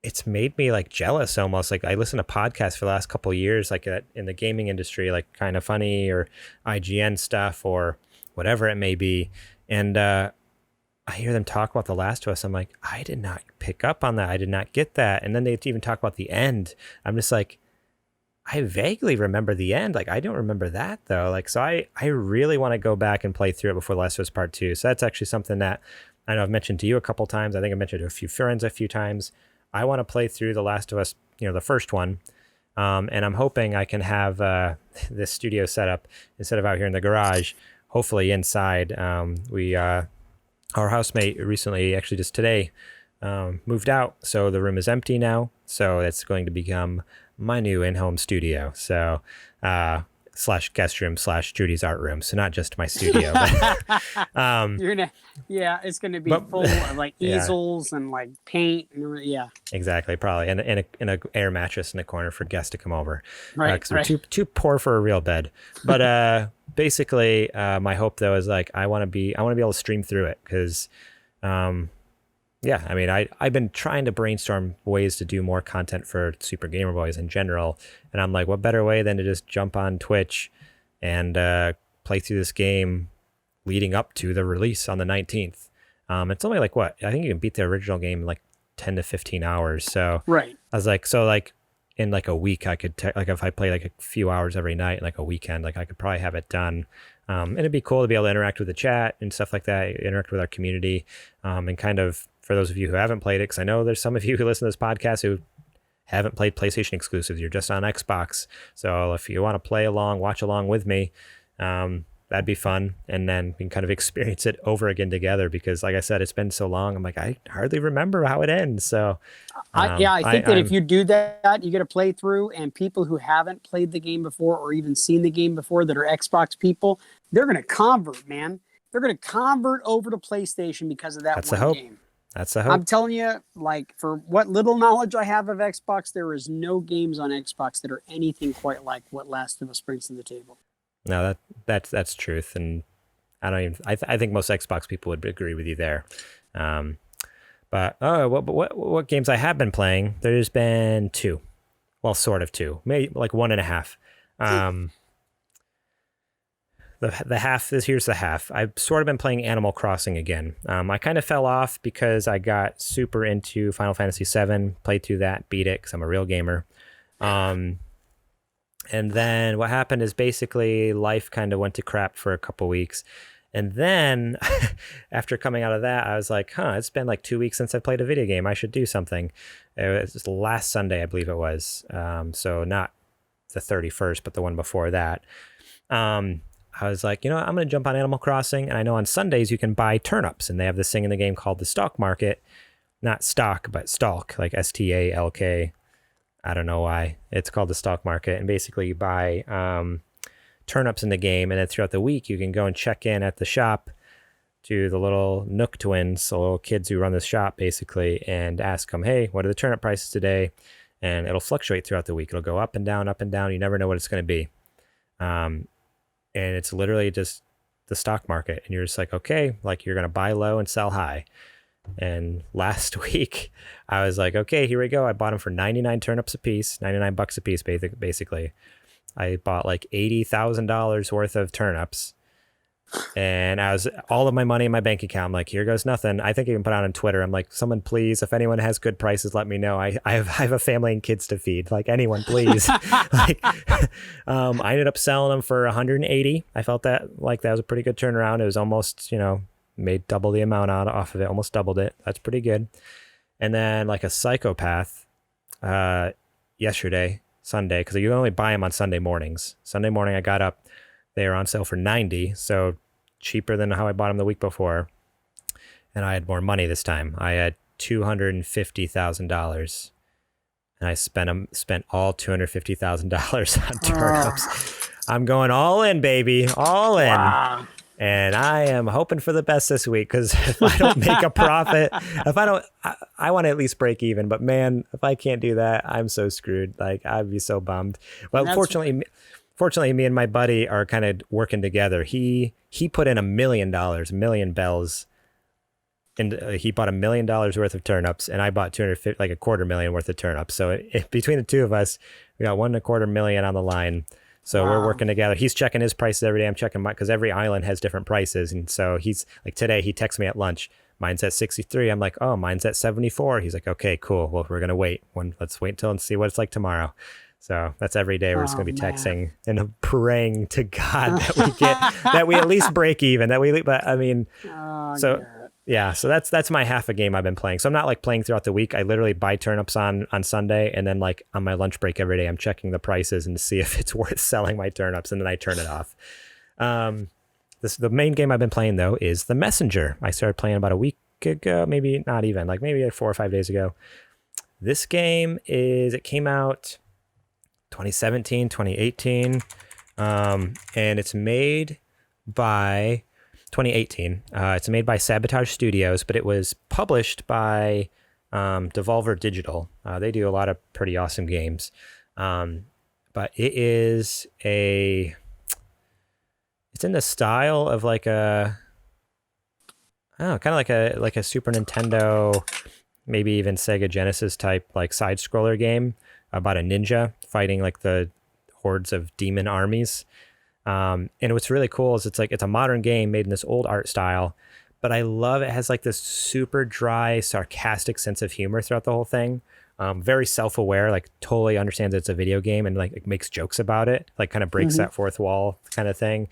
it's made me like jealous almost. Like, I listen to podcasts for the last couple of years, like in the gaming industry, like Kind of Funny or IGN stuff or whatever it may be. And I hear them talk about The Last of Us. I'm like, I did not pick up on that. I did not get that. And then they even talk about the end. I'm just like, I vaguely remember the end. Like, I don't remember that though. Like, so I really want to go back and play through it before The Last of Us Part 2. So that's actually something that I know I've mentioned to you a couple times. I think I mentioned to a few friends a few times. I want to play through The Last of Us, the first one. And I'm hoping I can have this studio set up instead of out here in the garage. Hopefully inside. Our housemate recently, actually just today, moved out, so the room is empty now. So it's going to become my new in-home studio. So slash guest room slash Judy's art room. So not just my studio. But, You're gonna, yeah, it's gonna be full of like easels and like paint and yeah. Exactly, probably, and a air mattress in the corner for guests to come over. Right, because we're too poor for a real bed. But basically, my hope though is like I want to be able to stream through it because, yeah, I mean I've been trying to brainstorm ways to do more content for Super Gamer Boys in general, and I'm like, what better way than to just jump on Twitch and play through this game leading up to the release on the 19th. It's only like what I think you can beat the original game in like 10 to 15 hours. So right. I was like, so like in like a week, I could like if I play like a few hours every night, like a weekend, like I could probably have it done. And it'd be cool to be able to interact with the chat and stuff like that, interact with our community, and kind of for those of you who haven't played it, because I know there's some of you who listen to this podcast who haven't played PlayStation exclusives. You're just on Xbox. So if you want to play along, watch along with me, that'd be fun. And then we can kind of experience it over again together because like I said, it's been so long. I'm like, I hardly remember how it ends. So I think that if you do that, you get a playthrough and people who haven't played the game before or even seen the game before that are Xbox people, they're going to convert, man. They're going to convert over to PlayStation because of that That's one the hope. game. That's the hope. I'm telling you, like for what little knowledge I have of Xbox, there is no games on Xbox that are anything quite like what Last of Us brings to the table. No, that's truth, and I think most Xbox people would agree with you there. But what games I have been playing? There's been two, well, sort of two, maybe like 1.5. The half. Here's the half. I've sort of been playing Animal Crossing again. I kind of fell off because I got super into Final Fantasy VII, played through that, beat it because I'm a real gamer. And then what happened is basically life kind of went to crap for a couple weeks. And then after coming out of that, I was like, it's been like 2 weeks since I played a video game. I should do something. It was last Sunday, I believe it was. So not the 31st, but the one before that. I was like, I'm going to jump on Animal Crossing. And I know on Sundays you can buy turnips. And they have this thing in the game called the stock market. Not stock, but stalk, like STALK. I don't know why it's called the stock market. And basically you buy turnips in the game. And then throughout the week, you can go and check in at the shop to the little Nook twins, the little kids who run the shop basically, and ask them, hey, what are the turnip prices today? And it'll fluctuate throughout the week. It'll go up and down, up and down. You never know what it's going to be. And it's literally just the stock market. And you're just like, okay, like you're going to buy low and sell high. And last week I was like, okay, here we go. I bought them for 99 turnips a piece, $99 a piece, basically. I bought like $80,000 worth of turnips, and I was all of my money in my bank account. I'm like, here goes nothing. I think I even put out on Twitter. I'm like, someone please, if anyone has good prices, let me know. I have a family and kids to feed. Like anyone, please. I ended up selling them for 180. I felt that was a pretty good turnaround. It was almost, made double the amount off of it, almost doubled it. That's pretty good. And then like a psychopath, yesterday, Sunday, because you only buy them on Sunday mornings. Sunday morning I got up, they were on sale for 90, so cheaper than how I bought them the week before. And I had more money this time. I had $250,000, and I spent all $250,000 on turnips. I'm going all in, baby, all in. Wow. And I am hoping for the best this week, because if I don't make a profit, I want to at least break even. But man, if I can't do that, I'm so screwed. Like, I'd be so bummed. Well, fortunately, me and my buddy are kind of working together. He put in $1 million bells, and he bought $1 million worth of turnips, and I bought $250,000 worth of turnips. So between the two of us, we got $1.25 million on the line. So We're working together. He's checking his prices every day. I'm checking mine, because every island has different prices. And so he's like, today he texts me at lunch, mine's at 63. I'm like, oh, mine's at 74. He's like, okay, cool. Well, we're going to wait. Let's wait until and see what it's like tomorrow. So that's every day we're just going to be texting and praying to God that we at least break even, yeah, so that's my half a game I've been playing. So I'm not like playing throughout the week. I literally buy turnips on Sunday, and then like on my lunch break every day, I'm checking the prices and see if it's worth selling my turnips, and then I turn it off. The main game I've been playing though is The Messenger. I started playing about a week week ago, maybe not even, like maybe 4 or 5 days ago. This game it came out 2017, 2018, and it's made by 2018. It's made by Sabotage Studios, but it was published by Devolver Digital. They do a lot of pretty awesome games. But it's in the style of like kind of like a Super Nintendo, maybe even Sega Genesis type like side scroller game about a ninja fighting like the hordes of demon armies. And what's really cool is it's a modern game made in this old art style, but I love it has like this super dry, sarcastic sense of humor throughout the whole thing. Very self-aware, like totally understands it's a video game and like makes jokes about it, like kind of breaks that fourth wall kind of thing,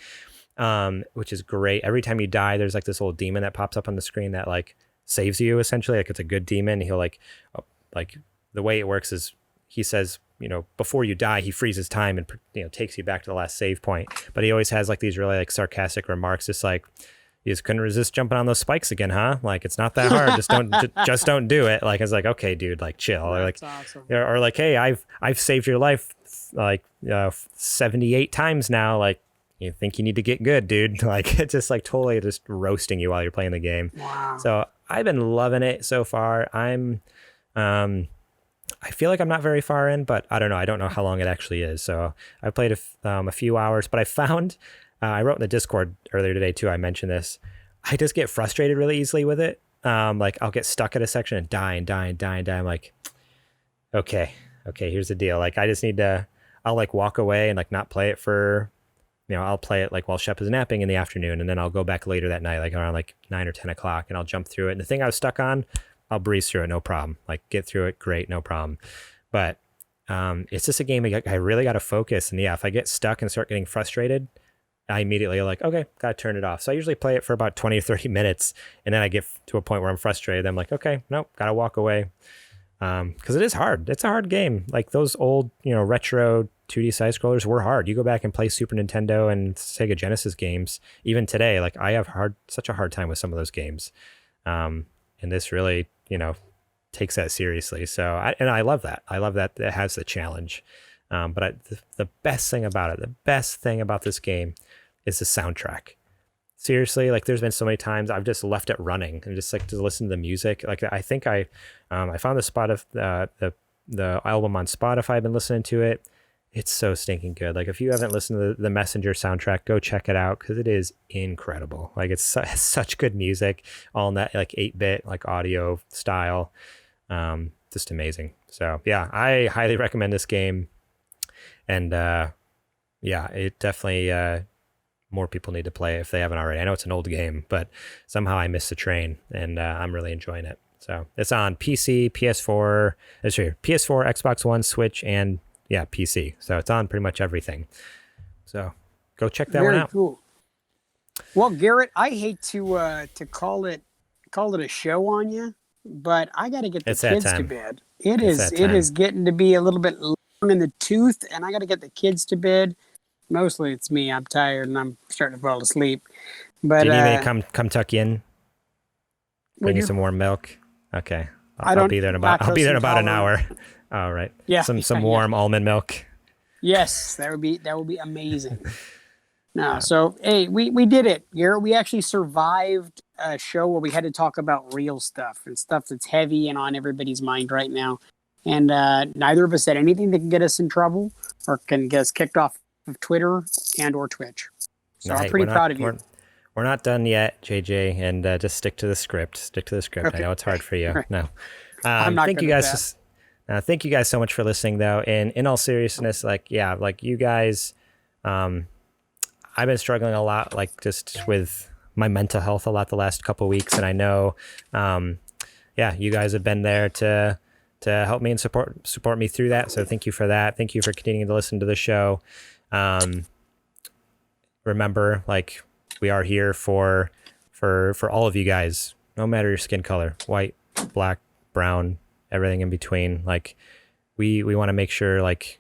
which is great. Every time you die, there's like this little demon that pops up on the screen that like saves you essentially. Like it's a good demon. He'll like the way it works is he says, before you die, he freezes time and takes you back to the last save point. But he always has like these really like sarcastic remarks, just like, you just couldn't resist jumping on those spikes again, huh? Like it's not that hard. Just don't do it. Like it's like, okay, dude, like chill. Or like, awesome. or like, hey, I've saved your life like 78 times now. Like you think you need to get good, dude. Like it's just like totally just roasting you while you're playing the game. Wow. So I've been loving it so far. I feel like I'm not very far in, but I don't know. I don't know how long it actually is. So I played a few hours, but I found. I wrote in the Discord earlier today too. I mentioned this. I just get frustrated really easily with it. Like I'll get stuck at a section and die. I'm like, okay, here's the deal. Like I just need to. I'll like walk away and like not play it for. I'll play it like while Shep is napping in the afternoon, and then I'll go back later that night, like around like 9 or 10 o'clock, and I'll jump through it. And the thing I was stuck on, I'll breeze through it, no problem. Like get through it, great, no problem. But it's just a game I really got to focus. And yeah, if I get stuck and start getting frustrated, I immediately like, okay, gotta turn it off. So I usually play it for about 20 or 30 minutes. And then I get to a point where I'm frustrated. I'm like, okay, nope, gotta walk away. Because it is hard. It's a hard game. Like those old, retro 2D side scrollers were hard. You go back and play Super Nintendo and Sega Genesis games. Even today, like I have such a hard time with some of those games. And this really, takes that seriously. So, I love that. I love that it has the challenge. But the best thing about this game is the soundtrack. Seriously, like there's been so many times I've just left it running and just like to listen to the music. Like I think I found the spot of the album on Spotify. I've been listening to it. It's so stinking good. Like if you haven't listened to the Messenger soundtrack, go check it out because it is incredible. Like it's such good music, all in that like 8-bit like audio style. Just amazing. So yeah, I highly recommend this game. And it definitely more people need to play it if they haven't already. I know it's an old game, but somehow I missed the train, and I'm really enjoying it. So it's on PC, PS4, Xbox One, Switch, and PC. So it's on pretty much everything. So go check that one out. Very cool. Well, Garrett, I hate to call it a show on you, but I got to get the kids to bed. It is getting to be a little bit in the tooth, and I got to get the kids to bed. Mostly it's me. I'm tired and I'm starting to fall asleep. But do you need me to come tuck you in? Bring you some warm milk. Okay, I'll be there in about an hour. All right. Yeah. Some warm almond milk. Yes, that would be amazing. So hey, we did it, Garrett. We actually survived a show where we had to talk about real stuff and stuff that's heavy and on everybody's mind right now. And neither of us said anything that can get us in trouble or can get us kicked off of Twitter and or Twitch. So I'm pretty proud of you. We're not done yet, JJ, and just stick to the script. Okay. I know it's hard for you. Right. No. I'm not thank you guys. Thank you guys so much for listening, though. And in all seriousness, like you guys, I've been struggling a lot, like just with my mental health a lot the last couple of weeks. And I know, you guys have been there to help me and support me through that. So thank you for that. Thank you for continuing to listen to the show. Remember, like we are here for all of you guys, no matter your skin color, white, black, brown, everything in between. Like we want to make sure like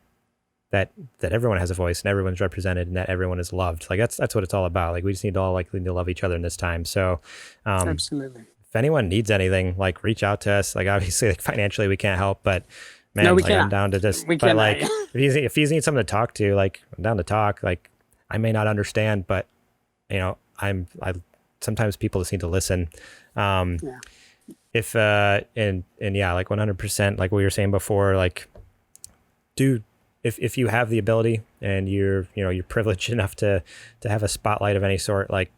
that everyone has a voice and everyone's represented and that everyone is loved. Like that's what it's all about. Like we just need to all like to love each other in this time. So, absolutely. if anyone needs anything, like reach out to us. Like obviously, like financially we can't help, but man, No, we like cannot. I'm down to just. We But cannot. like if you need something to talk to, like I'm down to talk. Like I may not understand, but I sometimes people just need to listen. Yeah. If and yeah, like 100%, like we were saying before, like if you have the ability and you're privileged enough to have a spotlight of any sort, like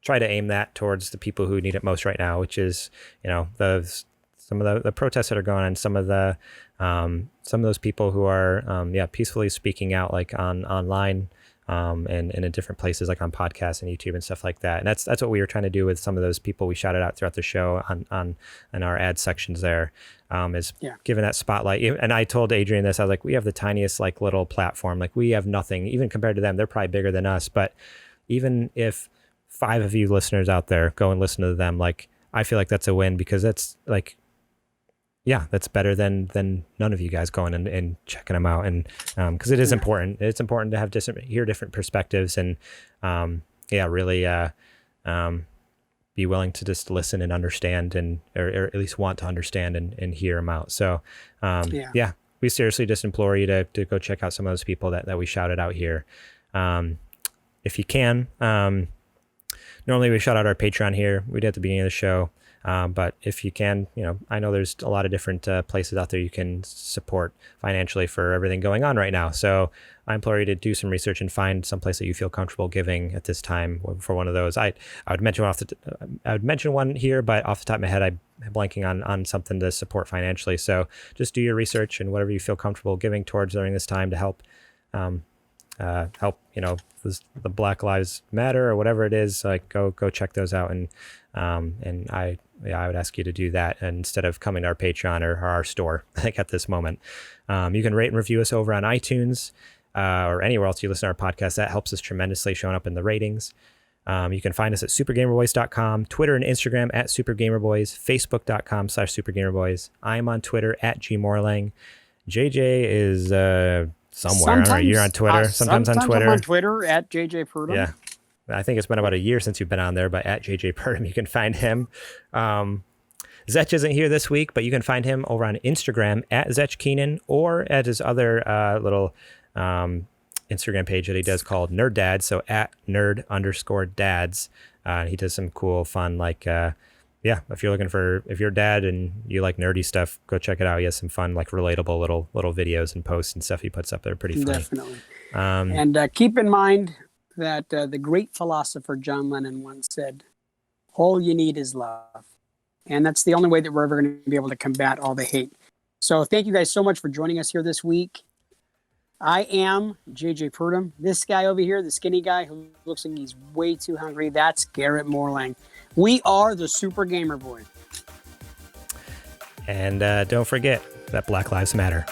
try to aim that towards the people who need it most right now, which is some of the protests that are going on, some of those people who are peacefully speaking out, like online, and in different places, like on podcasts and YouTube and stuff like that. And that's what we were trying to do with some of those people we shouted out throughout the show on our ad sections there, is giving that spotlight. And I told Adrian this, I was like, we have the tiniest like little platform, like we have nothing even compared to them. They're probably bigger than us, but even if 5 of you listeners out there go and listen to them, like I feel like that's a win, because that's like, that's better than none of you guys going and checking them out. And because it is important. It's important to have hear different perspectives, and really be willing to just listen and understand, and or at least want to understand and hear them out. So we seriously just implore you to go check out some of those people that we shouted out here, if you can. Normally we shout out our Patreon here. We did at the beginning of the show. But if you can, I know there's a lot of different places out there you can support financially for everything going on right now. So I implore you to do some research and find some place that you feel comfortable giving at this time for one of those. I would mention one here, but off the top of my head, I'm blanking on something to support financially. So just do your research and whatever you feel comfortable giving towards during this time to help the Black Lives Matter or whatever it is. Like go check those out, and I would ask you to do that instead of coming to our Patreon or our store like at this moment. You can rate and review us over on iTunes or anywhere else you listen to our podcast. That helps us tremendously, showing up in the ratings. You can find us at supergamerboys.com, Twitter and Instagram at supergamerboys, facebook.com/supergamerboys. I'm on Twitter at gmorlang. JJ is somewhere. I don't know, you're on Twitter. Sometimes on Twitter. I'm on Twitter at JJ Purdom. Yeah. I think it's been about a year since you've been on there, but at JJ Purdom, you can find him. Zetch isn't here this week, but you can find him over on Instagram at Zetch Keenan, or at his other little Instagram page that he does called Nerd Dads. So at nerd_dads. He does some cool, fun, like, if you're a dad and you like nerdy stuff, go check it out. He has some fun, like relatable little videos and posts and stuff he puts up there. Pretty funny. Definitely. And keep in mind that the great philosopher John Lennon once said, all you need is love. And that's the only way that we're ever going to be able to combat all the hate. So thank you guys so much for joining us here this week. I am JJ Purdom. This guy over here, the skinny guy who looks like he's way too hungry, that's Garrett Morlang. We are the Super Gamer Boy. And don't forget that Black Lives Matter.